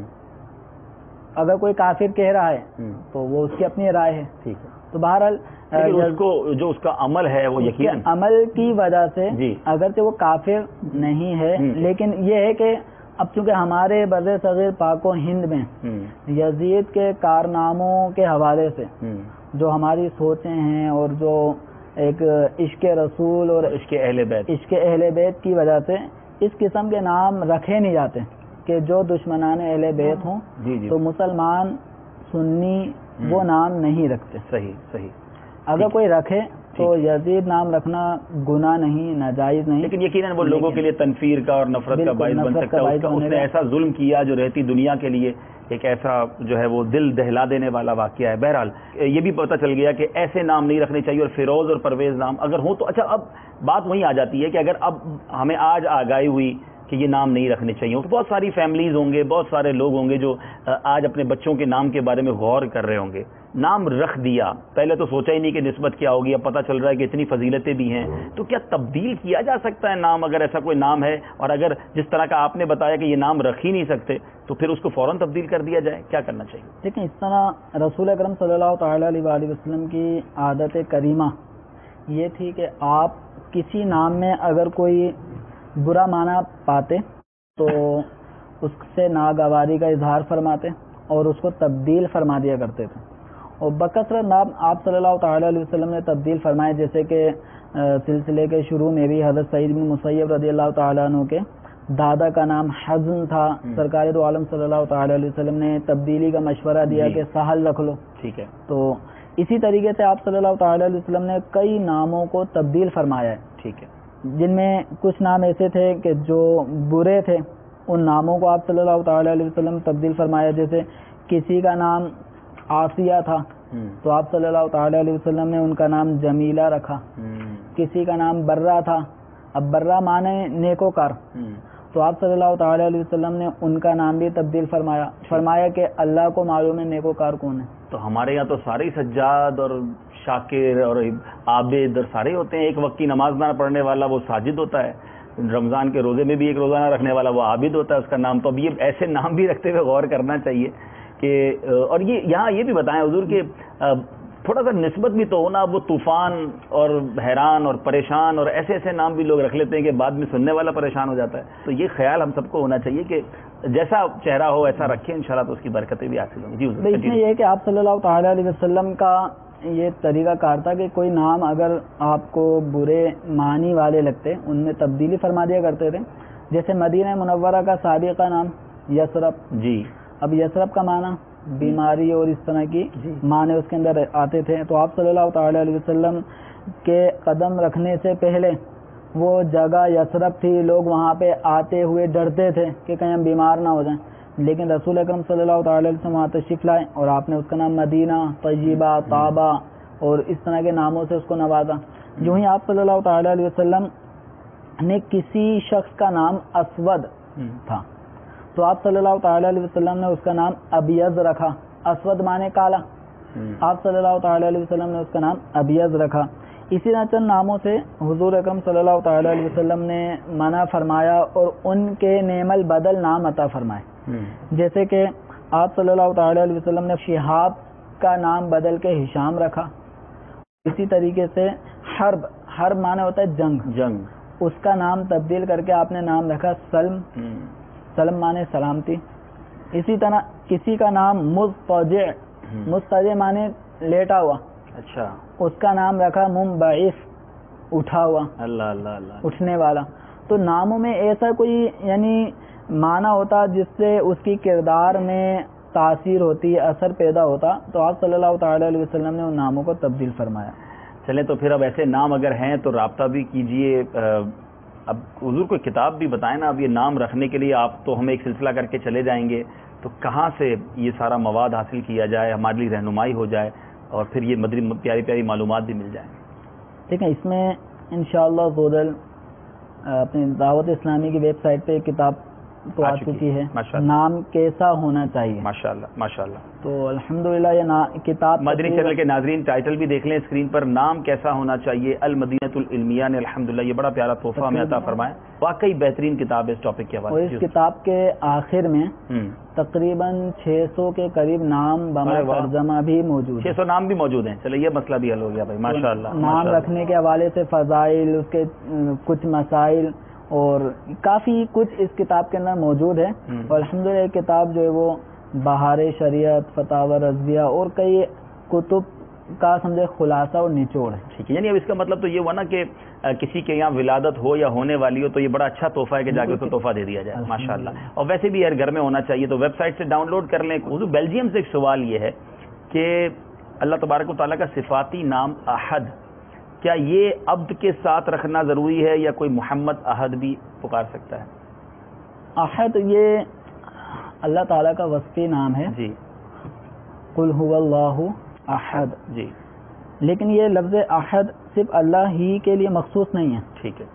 Speaker 3: اگر کوئی کافر کہہ رہا ہے تو وہ اس کی اپنی رائے ہے۔
Speaker 2: ٹھیک ہے،
Speaker 3: تو بہرحال
Speaker 2: اس کو جو اس کا عمل ہے وہ یقیناً
Speaker 3: عمل کی وجہ سے
Speaker 2: جی،
Speaker 3: اگرچہ وہ کافر نہیں ہے، لیکن یہ ہے کہ اب چونکہ ہمارے بر صغیر پاک و ہند میں یزید کے کارناموں کے حوالے سے جو ہماری سوچیں ہیں اور جو ایک عشق رسول اور
Speaker 2: عشق اہل بیت
Speaker 3: کی وجہ سے اس قسم کے نام رکھے نہیں جاتے کہ جو دشمنان اہل بیت ہوں، تو مسلمان سنی وہ نام نہیں رکھتے۔
Speaker 2: صحیح صحیح،
Speaker 3: اگر کوئی رکھے تو یزید نام رکھنا گناہ نہیں، ناجائز نہیں،
Speaker 2: لیکن یقیناً وہ لوگوں کے لیے تنفیر کا اور نفرت کا باعث بن سکتا ہے. اس نے ایسا ظلم کیا جو رہتی دنیا کے لیے ایک ایسا جو ہے وہ دل دہلا دینے والا واقعہ ہے. بہرحال یہ بھی پتہ چل گیا کہ ایسے نام نہیں رکھنے چاہیے، اور فیروز اور پرویز نام اگر ہوں تو اچھا. اب بات وہیں آ جاتی ہے کہ اگر اب ہمیں آج آگاہی ہوئی کہ یہ نام نہیں رکھنے چاہیے، تو بہت ساری فیملیز ہوں گے، بہت سارے لوگ ہوں گے جو آج اپنے بچوں کے نام کے بارے میں غور کر رہے ہوں گے. نام رکھ دیا، پہلے تو سوچا ہی نہیں کہ نسبت کیا ہوگی، اب پتہ چل رہا ہے کہ اتنی فضیلتیں بھی ہیں. تو کیا تبدیل کیا جا سکتا ہے نام، اگر ایسا کوئی نام ہے، اور اگر جس طرح کا آپ نے بتایا کہ یہ نام رکھ ہی نہیں سکتے تو پھر اس کو فوراً تبدیل کر دیا جائے؟ کیا کرنا چاہیے؟
Speaker 3: لیکن اس طرح رسول اکرم صلی اللہ تعالیٰ علیہ وآلہ وسلم کی عادت کریمہ یہ تھی کہ آپ کسی نام میں اگر کوئی برا معنی پاتے تو اس سے ناگواری کا اظہار فرماتے اور اس کو تبدیل فرما دیا کرتے تھے. اور بکثرت نام آپ صلی اللہ تعالیٰ علیہ وسلم نے تبدیل فرمائے، جیسے کہ سلسلے کے شروع میں بھی حضرت سعید بن مسیب رضی اللہ تعالیٰ عنہ کے دادا کا نام حزن تھا، سرکار دو عالم صلی اللہ تعالیٰ علیہ وسلم نے تبدیلی کا مشورہ دیا کہ سہل رکھ لو.
Speaker 2: ٹھیک ہے.
Speaker 3: تو اسی طریقے سے آپ صلی اللہ تعالیٰ علیہ وسلم نے کئی ناموں کو تبدیل فرمایا ہے.
Speaker 2: ٹھیک ہے.
Speaker 3: جن میں کچھ نام ایسے تھے کہ جو برے تھے، ان ناموں کو آپ صلی اللہ تعالیٰ علیہ وسلم تبدیل فرمایا. جیسے کسی کا نام آسیہ تھا تو آپ صلی اللہ تعالیٰ علیہ وسلم نے ان کا نام جمیلہ رکھا. کسی کا نام برہ تھا، اب برہ مانے نیکوکار، تو آپ صلی اللہ تعالیٰ علیہ وسلم نے ان کا نام بھی تبدیل فرمایا کہ اللہ کو معلوم ہے نیکوکار کون ہے.
Speaker 2: تو ہمارے یہاں تو سارے سجاد اور شاکر اور عابد اور سارے ہوتے ہیں. ایک وقت کی نماز نہ پڑھنے والا وہ ساجد ہوتا ہے، رمضان کے روزے میں بھی ایک روزانہ رکھنے والا وہ عابد ہوتا ہے اس کا نام. تو اب یہ ایسے نام بھی رکھتے ہوئے غور کرنا چاہیے کہ اور یہ یہاں یہ بھی بتائیں حضور کہ تھوڑا سا نسبت بھی تو ہونا. وہ طوفان اور حیران اور پریشان اور ایسے ایسے نام بھی لوگ رکھ لیتے ہیں کہ بعد میں سننے والا پریشان ہو جاتا ہے. تو یہ خیال ہم سب کو ہونا چاہیے کہ جیسا چہرہ ہو ایسا رکھیں، انشاءاللہ تو اس کی برکتیں بھی حاصل ہوں گی. جی
Speaker 3: اس میں یہ ہے کہ آپ صلی اللہ تعالیٰ علیہ وسلم کا یہ طریقہ کار تھا کہ کوئی نام اگر آپ کو برے معنی والے لگتے ان میں تبدیلی فرما دیا کرتے تھے. جیسے مدینہ منورہ کا سابقہ نام یثرب.
Speaker 2: جی.
Speaker 3: اب یثرب کا معنی بیماری اور اس طرح کی معنی اس کے اندر آتے تھے. تو آپ صلی اللہ تعالیٰ علیہ وسلم کے قدم رکھنے سے پہلے وہ جگہ یثرب تھی، لوگ وہاں پہ آتے ہوئے ڈرتے تھے کہ کہیں ہم بیمار نہ ہو جائیں. لیکن رسول اکرم صلی اللہ تعالیٰ علیہ وسلم وہاں تشریف لائے اور آپ نے اس کا نام مدینہ، طیبہ، طابہ اور اس طرح کے ناموں سے اس کو نوازا. یوں ہی آپ صلی اللہ تعالیٰ علیہ وسلم نے کسی شخص کا نام اسود تھا تو آپ صلی اللہ تعالیٰ علیہ وسلم نے اس کا نام ابیض رکھا. اسود مانے کالا، آپ صلی اللہ تعالیٰ علیہ وسلم نے اس کا نام ابیض رکھا. اسی طرح چند ناموں سے حضور اکرم صلی اللہ تعالیٰ علیہ وسلم نے منع فرمایا اور ان کے نعم البدل نام عطا فرمائے. جیسے کہ آپ صلی اللہ تعالیٰ علیہ وسلم نے شہاب کا نام بدل کے ہشام رکھا. اسی طریقے سے حرب معنی ہوتا ہے جنگ، اس کا نام تبدیل کر کے آپ نے نام رکھا سلم معنی سلامتی. اسی طرح کسی کا نام مضطجع معنی لیٹا ہوا،
Speaker 2: اچھا،
Speaker 3: اس کا نام رکھا منبعث اٹھا ہوا،
Speaker 2: اللہ اللہ اللہ،
Speaker 3: اٹھنے والا. تو ناموں میں ایسا کوئی یعنی معنی ہوتا جس سے اس کی کردار میں تاثیر ہوتی، اثر پیدا ہوتا، تو آپ صلی اللہ تعالیٰ علیہ وسلم نے ان ناموں کو تبدیل فرمایا.
Speaker 2: چلیں تو پھر اب ایسے نام اگر ہیں تو رابطہ بھی کیجئے. اب حضور کوئی کتاب بھی بتائیں نا. اب یہ نام رکھنے کے لیے آپ تو ہمیں ایک سلسلہ کر کے چلے جائیں گے، تو کہاں سے یہ سارا مواد حاصل کیا جائے، ہمارے لیے رہنمائی ہو جائے اور پھر یہ مدری پیاری پیاری معلومات بھی مل جائیں؟
Speaker 3: ٹھیک ہے، اس میں انشاءاللہ زودل اپنی دعوت اسلامی کی ویب سائٹ پہ کتاب تو آ چکی ہے، نام کیسا ہونا چاہیے.
Speaker 2: ماشاءاللہ ماشاءاللہ.
Speaker 3: تو الحمدللہ یہ کتاب
Speaker 2: مدنی چینل کے ناظرین ٹائٹل بھی دیکھ لیں اسکرین پر، نام کیسا ہونا چاہیے. المدینۃ العلمیہ نے الحمدللہ یہ بڑا پیارا تحفہ ہمیں عطا فرمایا. واقعی بہترین کتاب ہے اس ٹاپک کے حوالے سے.
Speaker 3: اور اس کتاب کے آخر میں تقریباً 600 کے قریب نام بما ترجمہ بھی موجود ہیں. 600
Speaker 2: نام بھی موجود ہیں. چلے یہ مسئلہ بھی حل ہو گیا بھائی، ماشاءاللہ.
Speaker 3: نام رکھنے کے حوالے سے فضائل، اس کے کچھ مسائل اور کافی کچھ اس کتاب کے اندر موجود ہے. اور الحمدللہ یہ کتاب جو ہے وہ بہار شریعت، فتاوی رضویہ اور کئی کتب کا سمجھے خلاصہ اور نچوڑ ہے.
Speaker 2: ٹھیک ہے، یعنی اب اس کا مطلب تو یہ ہوا نا کہ کسی کے یہاں ولادت ہو یا ہونے والی ہو تو یہ بڑا اچھا تحفہ ہے کہ جا کے اس کو تحفہ دے دیا جائے. ماشاءاللہ. اور ویسے بھی ہر گھر میں ہونا چاہیے، تو ویب سائٹ سے ڈاؤن لوڈ کر لیں. حضور بیلجیم سے ایک سوال یہ ہے کہ اللہ تبارک و تعالیٰ کا صفاتی نام احد کیا یہ عبد کے ساتھ رکھنا ضروری ہے یا کوئی محمد احد بھی پکار سکتا ہے؟
Speaker 3: احد یہ اللہ تعالیٰ کا وصفی نام ہے.
Speaker 2: جی.
Speaker 3: قل هو اللہ احد.
Speaker 2: جی.
Speaker 3: لیکن یہ لفظ احد صرف اللہ ہی کے لیے مخصوص نہیں ہے.
Speaker 2: ٹھیک ہے.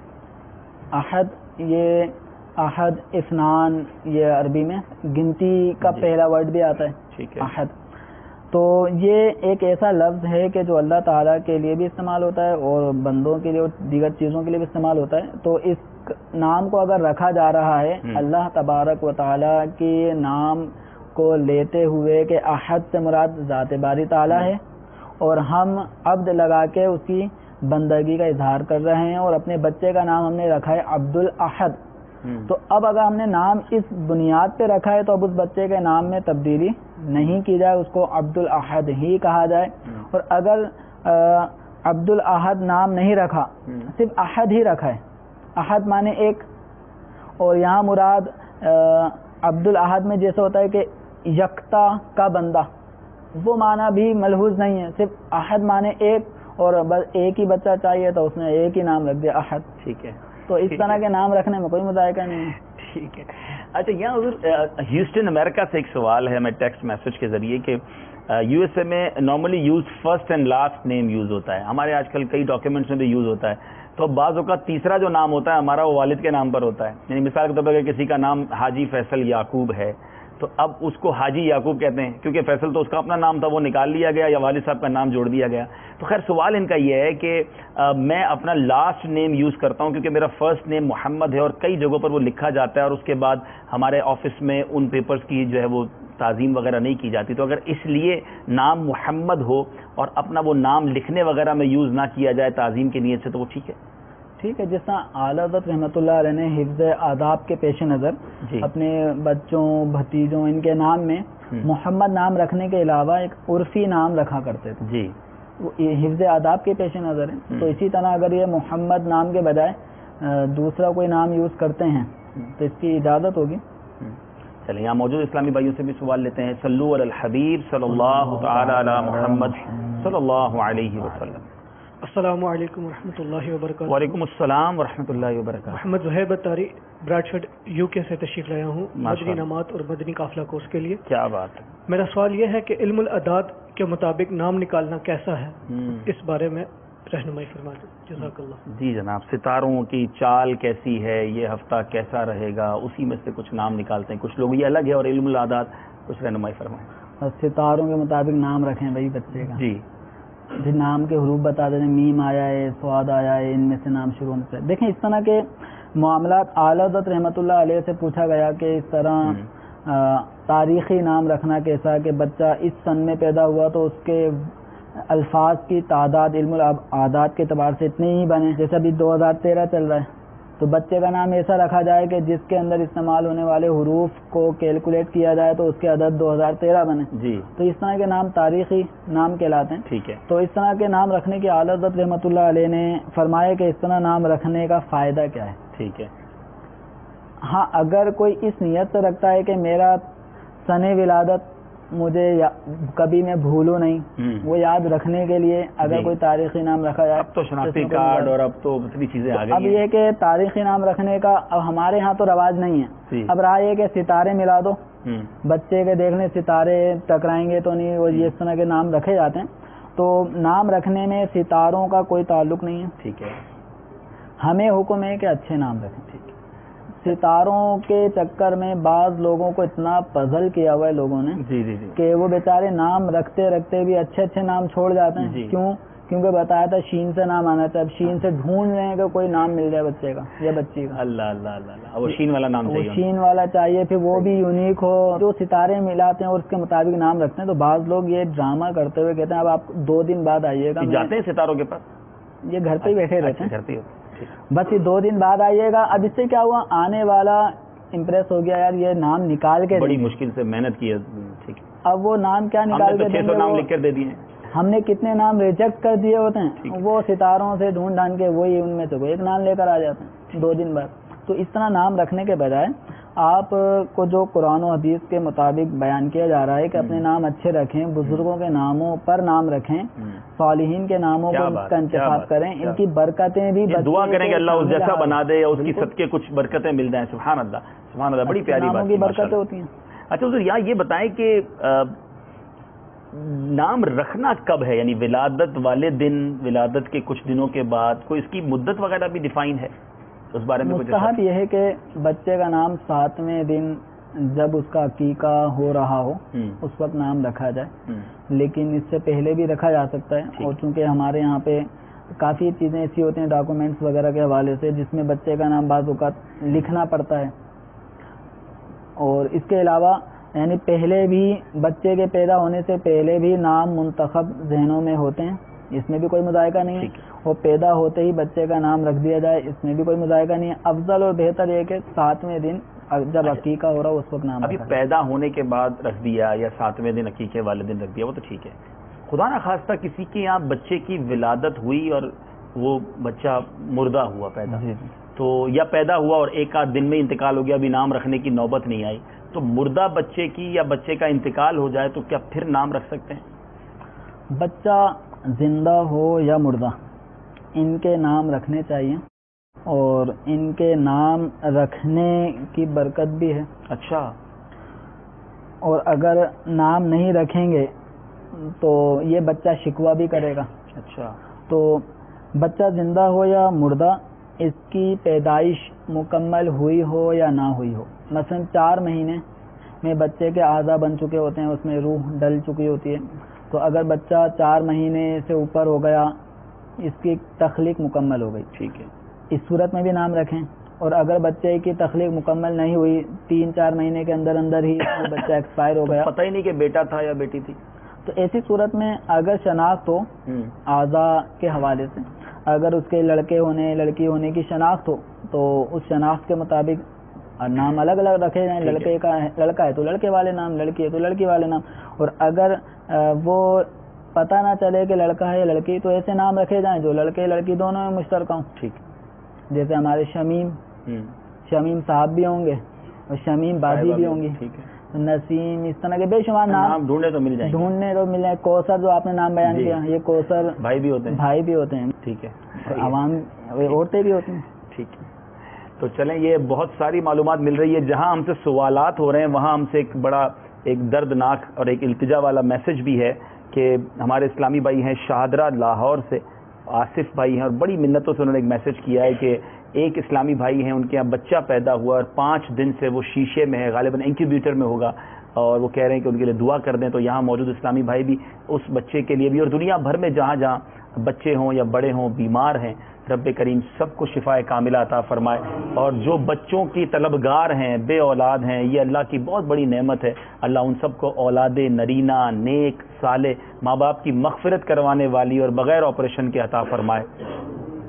Speaker 3: احد یہ احد اثنان یہ عربی میں گنتی کا پہلا ورڈ بھی آتا ہے.
Speaker 2: ٹھیک ہے.
Speaker 3: احد تو یہ ایک ایسا لفظ ہے کہ جو اللہ تعالیٰ کے لیے بھی استعمال ہوتا ہے اور بندوں کے لیے اور دیگر چیزوں کے لیے بھی استعمال ہوتا ہے. تو اس نام کو اگر رکھا جا رہا ہے اللہ تبارک و تعالیٰ کے نام کو لیتے ہوئے کہ احد سے مراد ذات باری تعالیٰ ہے اور ہم عبد لگا کے اس کی بندگی کا اظہار کر رہے ہیں اور اپنے بچے کا نام ہم نے رکھا ہے عبد الاحد. تو اب اگر ہم نے نام اس بنیاد پہ رکھا ہے تو اب اس بچے کے نام میں تبدیلی نہیں کی جائے, اس کو عبد الاحد ہی کہا جائے. اور اگر عبد الاحد نام نہیں رکھا, صرف احد ہی رکھا ہے, احد مانے ایک, اور یہاں مراد عبد الاحد میں جیسے ہوتا ہے کہ یکتا کا بندہ, وہ معنی بھی ملحوظ نہیں ہے. صرف احد مانے ایک اور بس ایک ہی بچہ چاہیے تو اس نے ایک ہی نام رکھ دیا احد. ٹھیک ہے. تو اس طرح کے نام رکھنے میں کوئی مذائقہ نہیں ہے.
Speaker 2: ٹھیک ہے. اچھا یہاں حضور ہیوسٹن امریکہ سے ایک سوال ہے میں ٹیکسٹ میسج کے ذریعے کہ یو ایس اے میں normally use first and last name use ہوتا ہے, ہمارے آج کل کئی ڈاکیومنٹس میں بھی یوز ہوتا ہے, تو بعض اوقات تیسرا جو نام ہوتا ہے ہمارا وہ والد کے نام پر ہوتا ہے. یعنی مثال کے طور پر کسی کا نام حاجی فیصل یعقوب ہے تو اب اس کو حاجی یعقوب کہتے ہیں کیونکہ فیصل تو اس کا اپنا نام تھا, وہ نکال لیا گیا یا والد صاحب کا نام جوڑ دیا گیا. تو خیر سوال ان کا یہ ہے کہ میں اپنا لاسٹ نیم یوز کرتا ہوں کیونکہ میرا فرسٹ نیم محمد ہے اور کئی جگہوں پر وہ لکھا جاتا ہے اور اس کے بعد ہمارے آفس میں ان پیپرز کی جو ہے وہ تعظیم وغیرہ نہیں کی جاتی. تو اگر اس لیے نام محمد ہو اور اپنا وہ نام لکھنے وغیرہ میں یوز نہ کیا جائے تعظیم کی نیت سے تو وہ ٹھیک ہے؟
Speaker 3: ٹھیک ہے. جس طرح اعلیٰ حضرت رحمۃ اللہ علیہ نے حفظ آداب کے پیش نظر اپنے بچوں بھتیجوں ان کے نام میں محمد نام رکھنے کے علاوہ ایک عرفی نام رکھا کرتے تھے. جی. یہ حفظ آداب کے پیش نظر ہے. تو اسی طرح اگر یہ محمد نام کے بجائے دوسرا کوئی نام یوز کرتے ہیں تو اس کی اجازت ہوگی.
Speaker 2: چلیں یہاں موجود اسلامی بھائیوں سے بھی سوال لیتے ہیں. صلو علی الحبیب صلی اللہ تعالی علی محمد صلی اللہ علیہ وسلم.
Speaker 5: السلام علیکم ورحمۃ اللہ وبرکاتہ.
Speaker 2: وعلیکم السلام ورحمۃ اللہ وبرکاتہ.
Speaker 5: محمد زہیب اتاری براڈفورڈ یو کے سے تشریف لایا ہوں مدنی نمات اور مدنی قافلہ کورس کے لیے. کیا بات ہے. میرا سوال یہ ہے کہ علم الاعداد کے مطابق نام نکالنا کیسا ہے, اس بارے میں رہنمائی فرما دیں. جزاک اللہ.
Speaker 2: جی جناب, ستاروں کی چال کیسی ہے, یہ ہفتہ کیسا رہے گا, اسی میں سے کچھ نام نکالتے ہیں. کچھ لوگ یہ الگ ہے اور علم الاعداد کچھ رہنمائی فرمائیں.
Speaker 3: ستاروں کے مطابق نام رکھیں بھائی بچے کا.
Speaker 2: جی.
Speaker 3: پھر نام کے حروف بتا دیتے ہیں, میم آیا ہے, سواد آیا ہے, ان میں سے نام شروع ہونے سے. دیکھیں اس طرح کے معاملات اعلیٰ حضرت رحمۃ اللہ علیہ سے پوچھا گیا کہ اس طرح تاریخی نام رکھنا کیسا, کہ بچہ اس سن میں پیدا ہوا تو اس کے الفاظ کی تعداد علم الاعداد کے اعتبار سے اتنے ہی بنے. جیسے ابھی 2013 چل رہا ہے تو بچے کا نام ایسا رکھا جائے کہ جس کے اندر استعمال ہونے والے حروف کو کیلکولیٹ کیا جائے تو اس کے عدد 2013 بنے. جی. تو اس طرح کے نام تاریخی نام کہلاتے ہیں. ٹھیک ہے. تو اس طرح کے نام رکھنے کی اعلیٰ حضرت رحمۃ اللہ علیہ نے فرمایا کہ اس طرح نام رکھنے کا فائدہ کیا ہے. ٹھیک ہے. ہاں اگر کوئی اس نیت سے رکھتا ہے کہ میرا سن ولادت مجھے کبھی میں بھولوں نہیں, وہ یاد رکھنے کے لیے اگر کوئی تاریخی نام رکھا جائے.
Speaker 2: اب تو شناختی کارڈ اور اب تو اتنی چیزیں آ گئی.
Speaker 3: اب یہ کہ تاریخی نام رکھنے کا اب ہمارے ہاں تو رواج نہیں ہے. اب رہا یہ کہ ستارے ملا دو, بچے کے دیکھنے ستارے ٹکرائیں گے تو نہیں, وہ اس طرح کے نام رکھے جاتے ہیں. تو نام رکھنے میں ستاروں کا کوئی تعلق نہیں ہے. ٹھیک ہے. ہمیں حکم ہے کہ اچھے نام رکھیں. ٹھیک ہے. ستاروں کے چکر میں بعض لوگوں کو اتنا پزل کیا ہوا ہے لوگوں نے کہ وہ بیچارے نام رکھتے رکھتے بھی اچھے اچھے نام چھوڑ جاتے ہیں. کیوں؟ کیونکہ بتایا تھا شین سے نام آنا تھا. اب شین سے ڈھونڈ رہے ہیں کہ کوئی نام مل جائے بچے کا یا بچی کا. اللہ اللہ اللہ, وہ شین والا نام چاہیے, شین والا چاہیے, پھر وہ بھی یونیک ہو. جو ستارے ملاتے ہیں اور اس کے مطابق نام رکھتے ہیں. تو بعض لوگ یہ ڈرامہ کرتے ہوئے کہتے ہیں اب آپ 2 دن بعد آئیے گا. جاتے ہیں ستاروں کے پاس, یہ گھر پہ ہی بیٹھے رہتے ہیں, گھر پہ بس یہ 2 دن بعد آئیے گا. اب اس سے کیا ہوا, آنے والا امپریس ہو گیا یار یہ نام نکال کے, بڑی مشکل سے محنت کی ہے. ٹھیک ہے. اب وہ نام کیا نکال کے 600 نام لکھ کر دے دیے, ہم نے کتنے نام ریجیکٹ کر دیے ہوتے ہیں. وہ ستاروں سے ڈھونڈ ڈھانڈ کے وہی ان میں سے کوئی ایک نام لے کر آ جاتے ہیں 2 دن بعد. تو اس طرح نام رکھنے کے بجائے آپ کو جو قرآن و حدیث کے مطابق بیان کیا جا رہا ہے کہ اپنے نام اچھے رکھیں، بزرگوں کے ناموں پر نام رکھیں، صالحین کے ناموں کا انتخاب کریں، ان کی برکتیں بھی
Speaker 2: دعا کریں کہ اللہ اس جیسا بنا دے یا اس کی صدقے کچھ برکتیں مل جائیں. سبحان اللہ سبحان اللہ، بڑی پیاری بات کی
Speaker 3: برکتیں ہوتی ہیں.
Speaker 2: اچھا حضور یہاں یہ بتائیں کہ نام رکھنا کب ہے؟ یعنی ولادت والے دن، ولادت کے کچھ دنوں کے بعد، کوئی اس کی مدت وغیرہ بھی ڈیفائن ہے اس بارے میں؟
Speaker 3: مستحب یہ ہے کہ بچے کا نام 7ویں دن جب اس کا عقیقہ ہو رہا ہو اس وقت نام رکھا جائے، لیکن اس سے پہلے بھی رکھا جا سکتا ہے. اور چونکہ ہمارے یہاں پہ کافی چیزیں ایسی ہوتی ہیں ڈاکومنٹس وغیرہ کے حوالے سے جس میں بچے کا نام بعض اوقات لکھنا پڑتا ہے، اور اس کے علاوہ یعنی پہلے بھی بچے کے پیدا ہونے سے پہلے بھی نام منتخب ذہنوں میں ہوتے ہیں، اس میں بھی کوئی مذائقہ نہیں ہے. اور پیدا ہوتے ہی بچے کا نام رکھ دیا جائے، اس میں بھی کوئی مذائقہ نہیں ہے. افضل اور بہتر یہ کہ 7ویں دن جب عقیقہ ہو رہا ہو اس وقت نام.
Speaker 2: ابھی پیدا ہونے کے بعد رکھ دیا یا 7ویں دن عقیقے والے دن رکھ دیا وہ تو ٹھیک ہے. خدا نہ خواستہ کسی کے یہاں بچے کی ولادت ہوئی اور وہ بچہ مردہ ہوا پیدا، تو یا پیدا ہوا اور ایک آدھ دن میں انتقال ہو گیا، ابھی نام رکھنے کی نوبت نہیں آئی، تو مردہ بچے کی یا بچے کا انتقال ہو جائے تو کیا پھر نام رکھ سکتے ہیں؟
Speaker 3: بچہ زندہ ہو یا مردہ ان کے نام رکھنے چاہیے، اور ان کے نام رکھنے کی برکت بھی ہے.
Speaker 2: اچھا.
Speaker 3: اور اگر نام نہیں رکھیں گے تو یہ بچہ شکوہ بھی کرے گا.
Speaker 2: اچھا.
Speaker 3: تو بچہ زندہ ہو یا مردہ، اس کی پیدائش مکمل ہوئی ہو یا نہ ہوئی ہو، مثلا 4 مہینے میں بچے کے اعضاء بن چکے ہوتے ہیں، اس میں روح ڈل چکی ہوتی ہے، تو اگر بچہ 4 مہینے سے اوپر ہو گیا اس کی تخلیق مکمل ہو گئی،
Speaker 2: ٹھیک ہے،
Speaker 3: اس صورت میں بھی نام رکھیں. اور اگر بچے کی تخلیق مکمل نہیں ہوئی، 3-4 مہینے کے اندر اندر ہی بچہ ایکسپائر ہو گیا،
Speaker 2: پتہ ہی نہیں کہ بیٹا تھا یا بیٹی تھی،
Speaker 3: تو ایسی صورت میں اگر شناخت ہو اعضاء کے حوالے سے، اگر اس کے لڑکے ہونے لڑکی ہونے کی شناخت ہو تو اس شناخت کے مطابق نام الگ الگ رکھے جائیں. لڑکے کا لڑکا ہے تو لڑکے والے نام، لڑکی ہے تو لڑکی والے نام. اور اگر وہ پتہ نہ چلے کہ لڑکا ہے یا لڑکی تو ایسے نام رکھے جائیں جو لڑکے لڑکی دونوں میں مشترکہ ہوں.
Speaker 2: ٹھیک.
Speaker 3: جیسے ہمارے شمیم صاحب بھی ہوں گے اور شمیم بازی بھی ہوں گی، نسیم، اس طرح کے بے شمار نام
Speaker 2: ڈھونڈنے تو مل
Speaker 3: جائیں. کوثر جو آپ نے نام بیان کیا، یہ کوثر
Speaker 2: بھائی بھی ہوتے ہیں. ٹھیک ہے.
Speaker 3: عوام عورتیں بھی ہوتی ہیں.
Speaker 2: ٹھیک ہے. تو چلیں، یہ بہت ساری معلومات مل رہی ہے. جہاں ہم سے سوالات ہو رہے ہیں وہاں ہم سے ایک دردناک اور ایک التجا والا میسج بھی ہے کہ ہمارے اسلامی بھائی ہیں شاہدرہ لاہور سے، آصف بھائی ہیں، اور بڑی منتوں سے انہوں نے ایک میسج کیا ہے کہ ایک اسلامی بھائی ہیں، ان کے یہاں بچہ پیدا ہوا اور 5 دن سے وہ شیشے میں ہے، غالباً انکیوبیٹر میں ہوگا، اور وہ کہہ رہے ہیں کہ ان کے لیے دعا کر دیں. تو یہاں موجود اسلامی بھائی بھی اس بچے کے لیے بھی، اور دنیا بھر میں جہاں جہاں بچے ہوں یا بڑے ہوں بیمار ہیں، رب کریم سب کو شفاء کاملہ عطا فرمائے. اور جو بچوں کی طلبگار ہیں، بے اولاد ہیں، یہ اللہ کی بہت بڑی نعمت ہے. اللہ ان سب کو اولاد نرینہ، نیک، صالح، ماں باپ کی مغفرت کروانے والی اور بغیر آپریشن کے عطا فرمائے.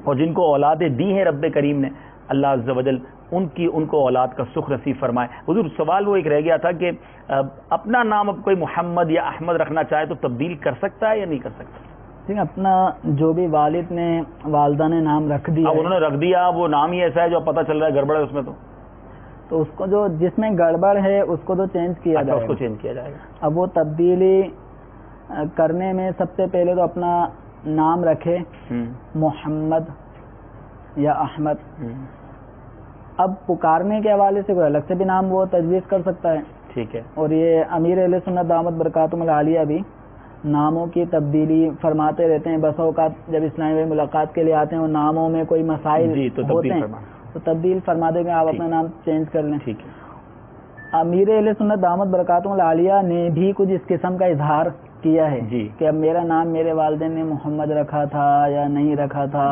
Speaker 2: اور جن کو اولادیں دی ہیں رب کریم نے، اللہ عز و جل ان کو اولاد کا سکھ نصیب فرمائے. حضور سوال وہ ایک رہ گیا تھا کہ اپنا نام اب کوئی محمد یا احمد رکھنا چاہے تو تبدیل کر سکتا ہے یا نہیں کر سکتا؟
Speaker 3: اپنا جو بھی والد نے والدہ نے نام رکھ دیا،
Speaker 2: انہوں نے رکھ دیا، وہ نام ہی ایسا ہے جو پتہ چل رہا ہے گڑبڑ ہے اس میں،
Speaker 3: تو اس کو جو جس میں گڑبڑ ہے اس کو تو چینج کیا جائے گا.
Speaker 2: اس کو چینج کیا جائے گا.
Speaker 3: اب وہ تبدیلی کرنے میں سب سے پہلے تو اپنا نام رکھے محمد یا احمد. اب پکارنے کے حوالے سے کوئی الگ سے بھی نام وہ تجویز کر سکتا ہے.
Speaker 2: ٹھیک ہے.
Speaker 3: اور یہ امیر اہل سنت دامت برکاتہم العالیہ بھی ناموں کی تبدیلی فرماتے رہتے ہیں. بس اوقات جب اسلامی بھائی ملاقات کے لیے آتے ہیں اور ناموں میں کوئی مسائل ہوتے ہیں تو تبدیل فرما دیں گے، آپ اپنا نام چینج کر لیں.
Speaker 2: ٹھیک ہے.
Speaker 3: امیر اہل سنت دامت برکاتہم العالیہ نے بھی کچھ اس قسم کا اظہار کیا ہے کہ اب میرا نام میرے والدین نے محمد رکھا تھا یا نہیں رکھا تھا،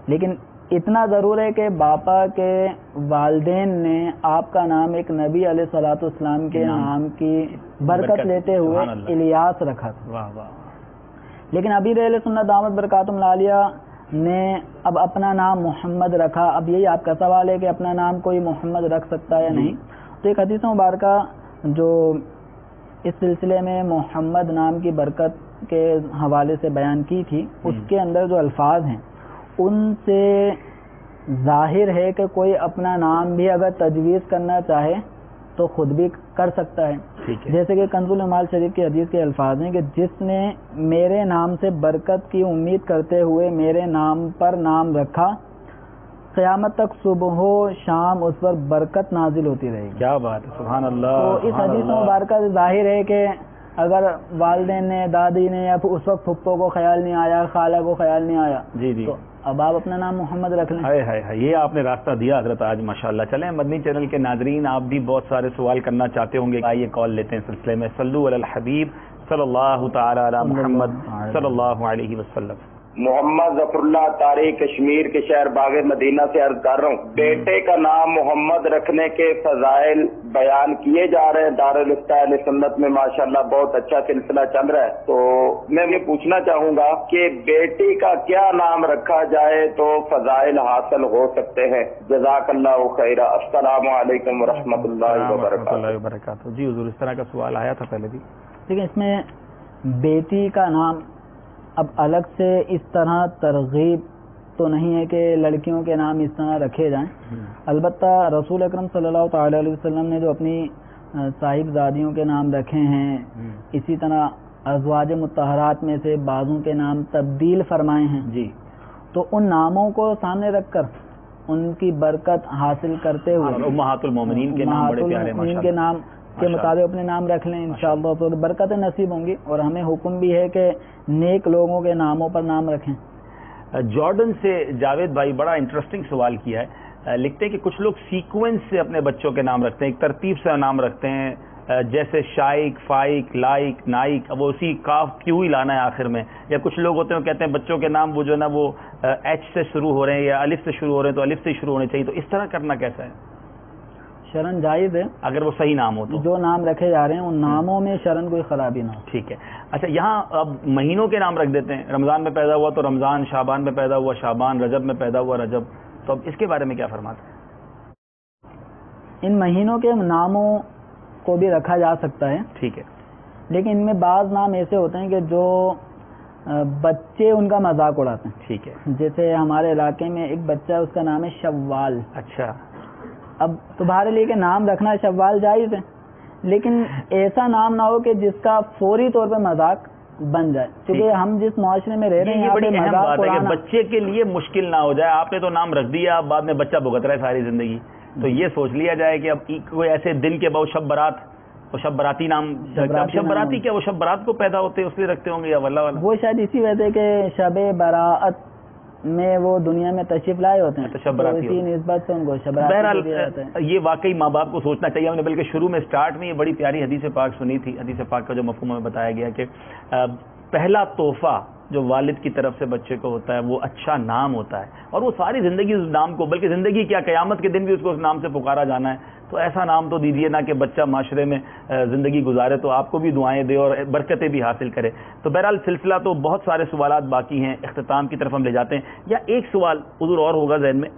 Speaker 3: لیکن اتنا ضرور ہے کہ باپا کے والدین نے آپ کا نام ایک نبی علیہ الصلوۃ والسلام کے نام کی برکت لیتے ہوئے الیاس رکھا تھا. لیکن ابھی اہل سنت دامت برکاتہم العالیہ نے اب اپنا نام محمد رکھا. اب یہی آپ کا سوال ہے کہ اپنا نام کوئی محمد رکھ سکتا ہے یا نہیں. تو ایک حدیث مبارکہ جو اس سلسلے میں محمد نام کی برکت کے حوالے سے بیان کی تھی، اس کے اندر جو الفاظ ہیں ان سے ظاہر ہے کہ کوئی اپنا نام بھی اگر تجویز کرنا چاہے تو خود بھی کر سکتا ہے. جیسے کہ کنز العمال شریف کی حدیث کے الفاظ ہیں کہ جس نے میرے نام سے برکت کی امید کرتے ہوئے میرے نام پر نام رکھا، قیامت تک صبح و شام اس پر برکت نازل ہوتی رہے گی.
Speaker 2: کیا بات ہے، سبحان اللہ.
Speaker 3: تو اس حدیث مبارکہ سے ظاہر ہے کہ اگر والدین نے، دادی نے، یا اس وقت پھپھو کو خیال نہیں آیا، خالہ کو خیال نہیں آیا،
Speaker 2: جی
Speaker 3: تو اب آپ اپنا نام محمد رکھ لیں.
Speaker 2: یہ آپ نے راستہ دیا حضرت آج ماشاءاللہ. چلیں مدنی چینل کے ناظرین، آپ بھی بہت سارے سوال کرنا چاہتے ہوں گے، آئیے کال لیتے ہیں سلسلے میں. صلو علی الحبیب صلی اللہ تعالی علی محمد صلی اللہ علیہ وسلم.
Speaker 6: محمد ظفر اللہ طارق کشمیر کے شہر باغ مدینہ سے عرض کر رہا ہوں، بیٹے کا نام محمد رکھنے کے فضائل بیان کیے جا رہے ہیں دارالفتہ اہل سنت میں، ماشاءاللہ بہت اچھا سلسلہ چل رہا ہے. تو میں یہ پوچھنا چاہوں گا کہ بیٹی کا کیا نام رکھا جائے تو فضائل حاصل ہو سکتے ہیں؟ جزاک اللہ خیرہ. السلام علیکم ورحمۃ اللہ
Speaker 2: وبرکاتہ. جی حضور، اس طرح کا سوال آیا تھا پہلے بھی.
Speaker 3: دیکھیں، اس میں بیٹی کا نام اب الگ سے اس طرح ترغیب تو نہیں ہے کہ لڑکیوں کے نام اس طرح رکھے جائیں. البتہ رسول اکرم صلی اللہ تعالی علیہ وسلم نے جو اپنی صاحبزادیوں کے نام رکھے ہیں، اسی طرح ازواج مطہرات میں سے بعضوں کے نام تبدیل فرمائے ہیں،
Speaker 2: جی،
Speaker 3: تو ان ناموں کو سامنے رکھ کر ان کی برکت حاصل کرتے ہوئے
Speaker 2: امہات المومنین کے نام بڑے پیارے
Speaker 3: ماشاءاللہ کے نام کے مطابق اپنے نام رکھ لیں، انشاءاللہ تو برکتیں نصیب ہوں گی. اور ہمیں حکم بھی ہے کہ نیک لوگوں کے ناموں پر نام رکھیں.
Speaker 2: جارڈن سے جاوید بھائی بڑا انٹرسٹنگ سوال کیا ہے. لکھتے ہیں کہ کچھ لوگ سیکوینس سے اپنے بچوں کے نام رکھتے ہیں، ایک ترتیب سے نام رکھتے ہیں، جیسے شائق، فائق، لائق، نائق، اب اسی کاف کیوں ہی لانا ہے آخر میں. یا کچھ لوگ ہوتے ہیں کہتے ہیں بچوں کے نام وہ جو ہے نا وہ ایچ سے شروع ہو رہے ہیں یا الف سے شروع ہو رہے ہیں تو الف سے ہی شروع ہونے چاہیے. تو اس طرح کرنا کیسا ہے؟
Speaker 3: شرن جائز ہے
Speaker 2: اگر وہ صحیح نام ہو تو. جو
Speaker 3: نام رکھے جا رہے ہیں ان ناموں میں شرن کوئی خرابی نہ ہو.
Speaker 2: ٹھیک ہے. اچھا، یہاں اب مہینوں کے نام رکھ دیتے ہیں، رمضان میں پیدا ہوا تو رمضان، شعبان میں پیدا ہوا شعبان، رجب میں پیدا ہوا رجب. تو اب اس کے بارے میں کیا فرماتے ہیں؟
Speaker 3: ان مہینوں کے ناموں کو بھی رکھا جا سکتا ہے،
Speaker 2: ٹھیک ہے،
Speaker 3: لیکن ان میں بعض نام ایسے ہوتے ہیں کہ جو بچے ان کا مذاق اڑاتے ہیں.
Speaker 2: ٹھیک ہے.
Speaker 3: جیسے ہمارے علاقے میں ایک بچہ ہے، اس کا نام ہے شوال.
Speaker 2: اچھا،
Speaker 3: اب تمہارے لیے کہ نام رکھنا شوال جائز ہے، لیکن ایسا نام نہ ہو کہ جس کا فوری طور پہ مذاق بن جائے، کیونکہ ہم جس معاشرے میں رہ رہے ہیں
Speaker 2: یہ بڑی اہم بات ہے کہ بچے کے لیے مشکل نہ ہو جائے. آپ نے تو نام رکھ دیا، اب بعد میں بچہ بھگت رہا ہے ساری زندگی. تو یہ سوچ لیا جائے کہ اب کوئی ایسے دن کے بعد شب برات، وہ شب براتی نام، شب براتی کیا وہ شب برات کو پیدا ہوتے ہیں اس لیے رکھتے ہوں گے یا واللہ والا؟
Speaker 3: وہ شاید اسی وجہ سے کہ شب براءت میں وہ دنیا میں تشریف لائے ہوتے ہیں تو شب براتی، اسی نسبت سے ان کو شب براتی.
Speaker 2: بہرحال یہ واقعی ماں باپ کو سوچنا چاہیے. ہم نے بلکہ شروع میں سٹارٹ میں یہ بڑی پیاری حدیث پاک سنی تھی. حدیث پاک کا جو مفہوم ہمیں بتایا گیا کہ پہلا تحفہ جو والد کی طرف سے بچے کو ہوتا ہے وہ اچھا نام ہوتا ہے، اور وہ ساری زندگی اس نام کو، بلکہ زندگی کیا قیامت کے دن بھی اس کو اس نام سے پکارا جانا ہے. تو ایسا نام تو دیجیے نا کہ بچہ معاشرے میں زندگی گزارے تو آپ کو بھی دعائیں دے اور برکتیں بھی حاصل کرے. تو بہرحال سلسلہ تو بہت سارے سوالات باقی ہیں، اختتام کی طرف ہم لے جاتے ہیں. یا ایک سوال حضور اور ہوگا ذہن میں،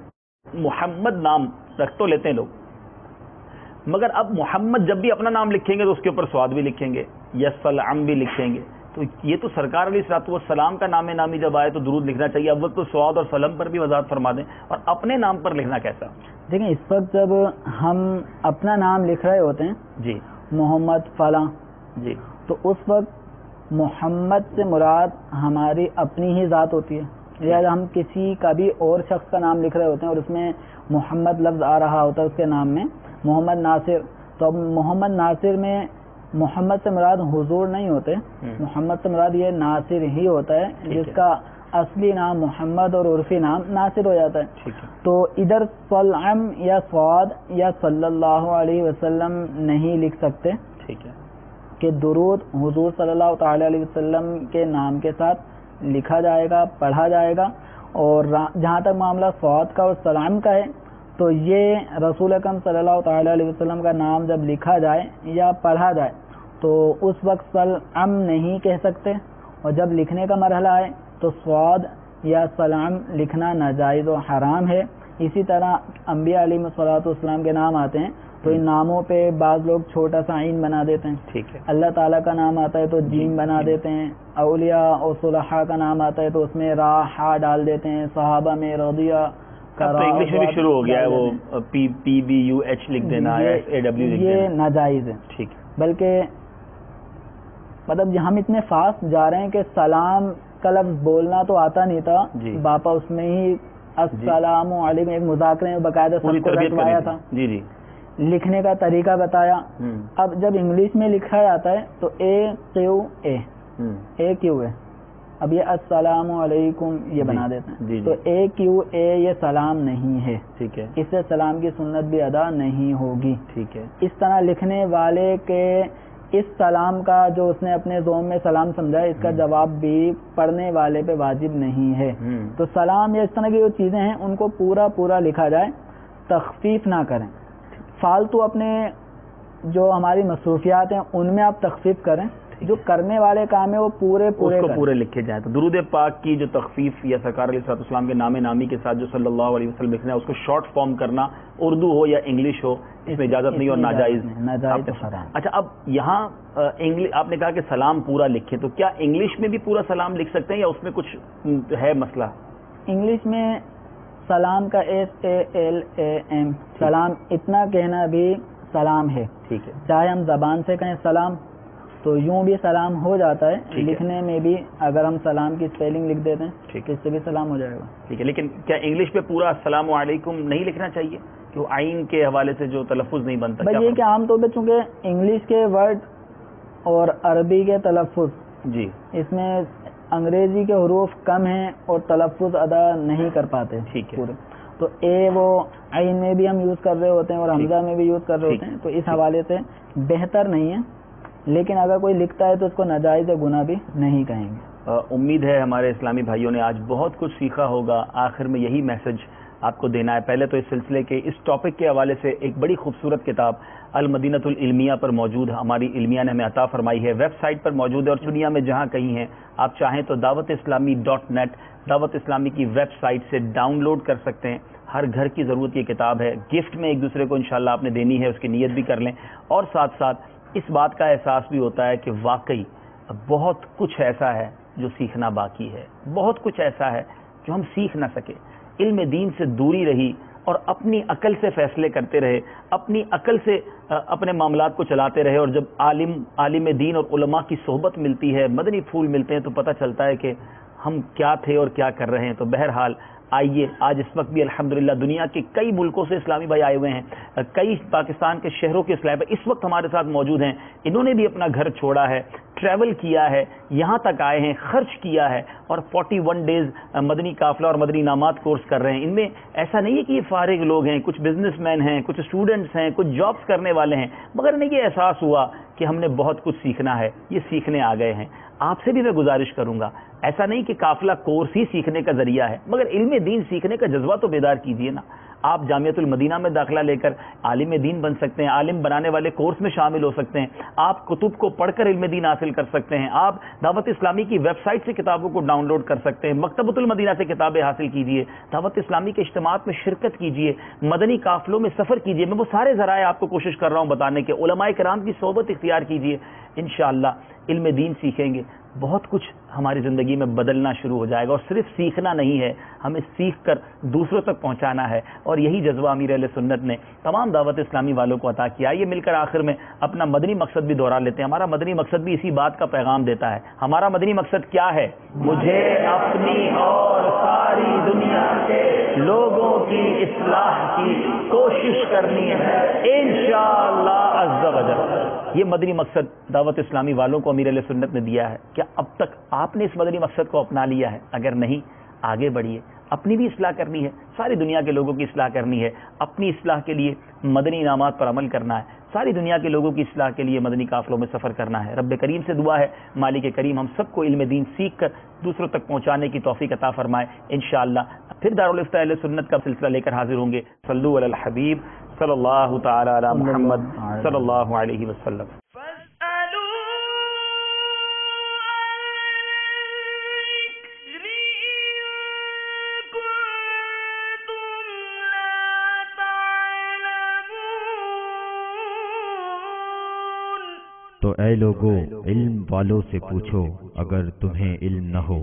Speaker 2: محمد نام رکھ تو لیتے ہیں لوگ، مگر اب محمد جب بھی اپنا نام لکھیں گے تو اس کے اوپر سواد بھی لکھیں گے، یسلم بھی لکھیں گے. تو یہ تو سرکار علیہ الصلوۃ والسلام کا نام نامی جب آئے تو درود لکھنا چاہیے. اب وقت تو سواد اور سلم پر بھی وضاحت فرما دیں، اور اپنے نام پر لکھنا کیسا؟
Speaker 3: دیکھیں، اس وقت جب ہم اپنا نام لکھ رہے ہوتے ہیں،
Speaker 2: جی،
Speaker 3: محمد فلاں،
Speaker 2: جی،
Speaker 3: تو اس وقت محمد سے مراد ہماری اپنی ہی ذات ہوتی ہے. لہٰذا ہم کسی کا بھی اور شخص کا نام لکھ رہے ہوتے ہیں اور اس میں محمد لفظ آ رہا ہوتا ہے اس کے نام میں، محمد ناصر، تو اب محمد ناصر میں محمد سے مراد حضور نہیں ہوتے، محمد سے مراد یہ ناصر ہی ہوتا ہے، جس کا اصلی نام محمد اور عرفی نام ناصر ہو جاتا ہے. تو ادھر صلعم یا صاد یا صلی اللہ علیہ وسلم نہیں لکھ سکتے،
Speaker 2: ٹھیک ہے،
Speaker 3: کہ درود حضور صلی اللہ تعالی علیہ وسلم کے نام کے ساتھ لکھا جائے گا، پڑھا جائے گا. اور جہاں تک معاملہ صاد کا اور سلام کا ہے تو یہ رسول اکرم صلی اللہ تعالی علیہ وسلم کا نام جب لکھا جائے یا پڑھا جائے تو اس وقت سلام نہیں کہہ سکتے، اور جب لکھنے کا مرحلہ آئے تو صاد یا سلام لکھنا ناجائز و حرام ہے. اسی طرح انبیاء علیہ الصلوۃ والسلام کے نام آتے ہیں تو ان ناموں پہ بعض لوگ چھوٹا سا عین بنا دیتے ہیں.
Speaker 2: ٹھیک ہے.
Speaker 3: اللہ تعالیٰ کا نام آتا ہے تو جیم بنا دیتے ہیں. اولیاء اور صلحاء کا نام آتا ہے تو اس میں را ہا ڈال دیتے ہیں. صحابہ میں رضیہ
Speaker 2: انگلش میں بھی شروع ہو گیا ہے وہ PBUH لکھ دینا ہے, AW لکھ دینا,
Speaker 3: یہ ناجائز ہے.
Speaker 2: ٹھیک,
Speaker 3: بلکہ مطلب ہم اتنے فاسٹ جا رہے ہیں کہ سلام کا لفظ بولنا تو آتا نہیں تھا, باپا اس میں ہی السلام علیکم ایک مذاکرے میں باقاعدہ سب کو رٹوایا تھا,
Speaker 2: جی
Speaker 3: لکھنے کا طریقہ بتایا. اب جب انگلش میں لکھا جاتا ہے تو AQA, اب یہ السلام علیکم یہ بنا دیتے ہیں, تو AQA یہ سلام نہیں ہے.
Speaker 2: ٹھیک ہے,
Speaker 3: اس سے سلام کی سنت بھی ادا نہیں ہوگی.
Speaker 2: ٹھیک ہے,
Speaker 3: اس طرح لکھنے والے کے اس سلام کا جو اس نے اپنے ذوم میں سلام سمجھا ہے, اس کا جواب بھی پڑھنے والے پہ واجب نہیں ہے. تو سلام یا اس طرح کی جو چیزیں ہیں ان کو پورا لکھا جائے, تخفیف نہ کریں. فالتو اپنے جو ہماری مصروفیات ہیں ان میں آپ تخفیف کریں, جو کرنے والے کام ہے وہ پورے
Speaker 2: لکھے جائیں. تو درود پاک کی جو تخفیف یا سرکار علیہ الصلوۃ والسلام کے نام نامی کے ساتھ جو صلی اللہ علیہ وسلم لکھنا ہے اس کو شارٹ فارم کرنا, اردو ہو یا انگلش ہو, اس میں اجازت نہیں اور ناجائز. اچھا, اب یہاں آپ نے کہا کہ سلام پورا لکھیں, تو کیا انگلش میں بھی پورا سلام لکھ سکتے ہیں یا اس میں کچھ ہے مسئلہ؟
Speaker 3: انگلش میں سلام کا SALAM سلام اتنا کہنا بھی سلام ہے. ٹھیک ہے, چاہے ہم زبان سے کہیں سلام تو یوں بھی سلام ہو جاتا ہے, لکھنے میں بھی اگر ہم سلام کی اسپیلنگ لکھ دیتے ہیں تو اس سے بھی سلام ہو جائے گا.
Speaker 2: ٹھیک ہے, لیکن کیا انگلش میں پورا السلام علیکم نہیں لکھنا چاہیے کہ وہ عین کے حوالے سے جو تلفظ نہیں بنتا؟
Speaker 3: بھائی یہ کہ عام طور پہ چونکہ انگلش کے ورڈ اور عربی کے تلفظ
Speaker 2: جی
Speaker 3: اس میں انگریزی کے حروف کم ہیں اور تلفظ ادا نہیں کر پاتے.
Speaker 2: ٹھیک ہے,
Speaker 3: تو وہ عین میں بھی ہم یوز کر رہے ہوتے ہیں اور حمزہ میں بھی یوز کر رہے ہوتے ہیں, تو اس حوالے سے بہتر نہیں ہے. لیکن اگر کوئی لکھتا ہے تو اس کو ناجائز گناہ بھی نہیں کہیں گے.
Speaker 2: امید ہے ہمارے اسلامی بھائیوں نے آج بہت کچھ سیکھا ہوگا. آخر میں یہی میسج آپ کو دینا ہے. پہلے تو اس سلسلے کے اس ٹاپک کے حوالے سے ایک بڑی خوبصورت کتاب المدینۃ العلمیہ پر موجود, ہماری علمیہ نے ہمیں عطا فرمائی ہے, ویب سائٹ پر موجود ہے, اور دنیا میں جہاں کہیں ہیں آپ چاہیں تو dawat-islami.net دعوت اسلامی کی ویب سائٹ سے ڈاؤن لوڈ کر سکتے ہیں. ہر گھر کی ضرورت یہ کتاب ہے, گفٹ میں ایک دوسرے کو انشاءاللہ آپ نے دینی ہے, اس کی نیت بھی کر لیں. اور ساتھ ساتھ اس بات کا احساس بھی ہوتا ہے کہ واقعی بہت کچھ ایسا ہے جو سیکھنا باقی ہے, بہت کچھ ایسا ہے جو ہم سیکھ نہ سکے. علم دین سے دوری رہی اور اپنی عقل سے فیصلے کرتے رہے, اپنی عقل سے اپنے معاملات کو چلاتے رہے, اور جب عالم دین اور علماء کی صحبت ملتی ہے, مدنی پھول ملتے ہیں, تو پتہ چلتا ہے کہ ہم کیا تھے اور کیا کر رہے ہیں. تو بہرحال آئیے, آج اس وقت بھی الحمدللہ دنیا کے کئی ملکوں سے اسلامی بھائی آئے ہوئے ہیں, کئی پاکستان کے شہروں کے اسلامی بھائی اس وقت ہمارے ساتھ موجود ہیں. انہوں نے بھی اپنا گھر چھوڑا ہے, ٹریول کیا ہے, یہاں تک آئے ہیں, خرچ کیا ہے, اور 41 ڈیز مدنی قافلہ اور مدنی انعامات کورس کر رہے ہیں. ان میں ایسا نہیں ہے کہ یہ فارغ لوگ ہیں, کچھ بزنس مین ہیں, کچھ اسٹوڈنٹس ہیں, کچھ جابس کرنے والے ہیں, مگر انہیں یہ احساس ہوا کہ ہم نے بہت کچھ سیکھنا ہے, یہ سیکھنے آ گئے ہیں. آپ سے بھی میں گزارش کروں گا, ایسا نہیں کہ قافلہ کورس ہی سیکھنے کا ذریعہ ہے, مگر علم دین سیکھنے کا جذبہ تو بیدار کیجئے نا. آپ جامعۃ المدینہ میں داخلہ لے کر عالم دین بن سکتے ہیں, عالم بنانے والے کورس میں شامل ہو سکتے ہیں, آپ کتب کو پڑھ کر علم دین حاصل کر سکتے ہیں, آپ دعوت اسلامی کی ویب سائٹ سے کتابوں کو ڈاؤن لوڈ کر سکتے ہیں, مکتبۃ المدینہ سے کتابیں حاصل کیجئے, دعوت اسلامی کے اجتماعات میں شرکت کیجئے, مدنی قافلوں میں سفر کیجئے. میں وہ سارے ذرائع آپ کو کوشش کر رہا ہوں بتانے کے. علماء کرام کی صحبت اختیار کیجئے, انشاءاللہ علم دین سیکھیں گے, بہت کچھ ہماری زندگی میں بدلنا شروع ہو جائے گا. اور صرف سیکھنا نہیں ہے, ہمیں سیکھ کر دوسروں تک پہنچانا ہے, اور یہی جذبہ امیر اہل سنت نے تمام دعوت اسلامی والوں کو عطا کیا. یہ مل کر آخر میں اپنا مدنی مقصد بھی دہرا لیتے ہیں. ہمارا مدنی مقصد بھی اسی بات کا پیغام دیتا ہے. ہمارا مدنی مقصد کیا ہے؟ مجھے اپنی اور ساری دنیا کے لوگوں کی اصلاح کی کوشش کرنی ہے انشاءاللہ عز و جل. یہ مدنی مقصد دعوت اسلامی والوں کو امیر اہل سنت نے دیا ہے. کیا اب تک آپ نے اس مدنی مقصد کو اپنا لیا ہے؟ اگر نہیں, آگے بڑھیے. اپنی بھی اصلاح کرنی ہے, ساری دنیا کے لوگوں کی اصلاح کرنی ہے. اپنی اصلاح کے لیے مدنی انعامات پر عمل کرنا ہے, ساری دنیا کے لوگوں کی اصلاح کے لیے مدنی قافلوں میں سفر کرنا ہے. رب کریم سے دعا ہے مالک کریم ہم سب کو علم دین سیکھ کر دوسروں تک پہنچانے کی توفیق عطا فرمائے انشاءاللہ. پھر دارالفتہ اہل سنت کا سلسلہ لے کر حاضر ہوں گے. صلو علی الحبیب صلی اللہ تعالی علی محمد صلی اللہ علیہ وسلم.
Speaker 1: تو اے لوگو علم والوں سے پوچھو اگر تمہیں علم نہ ہو.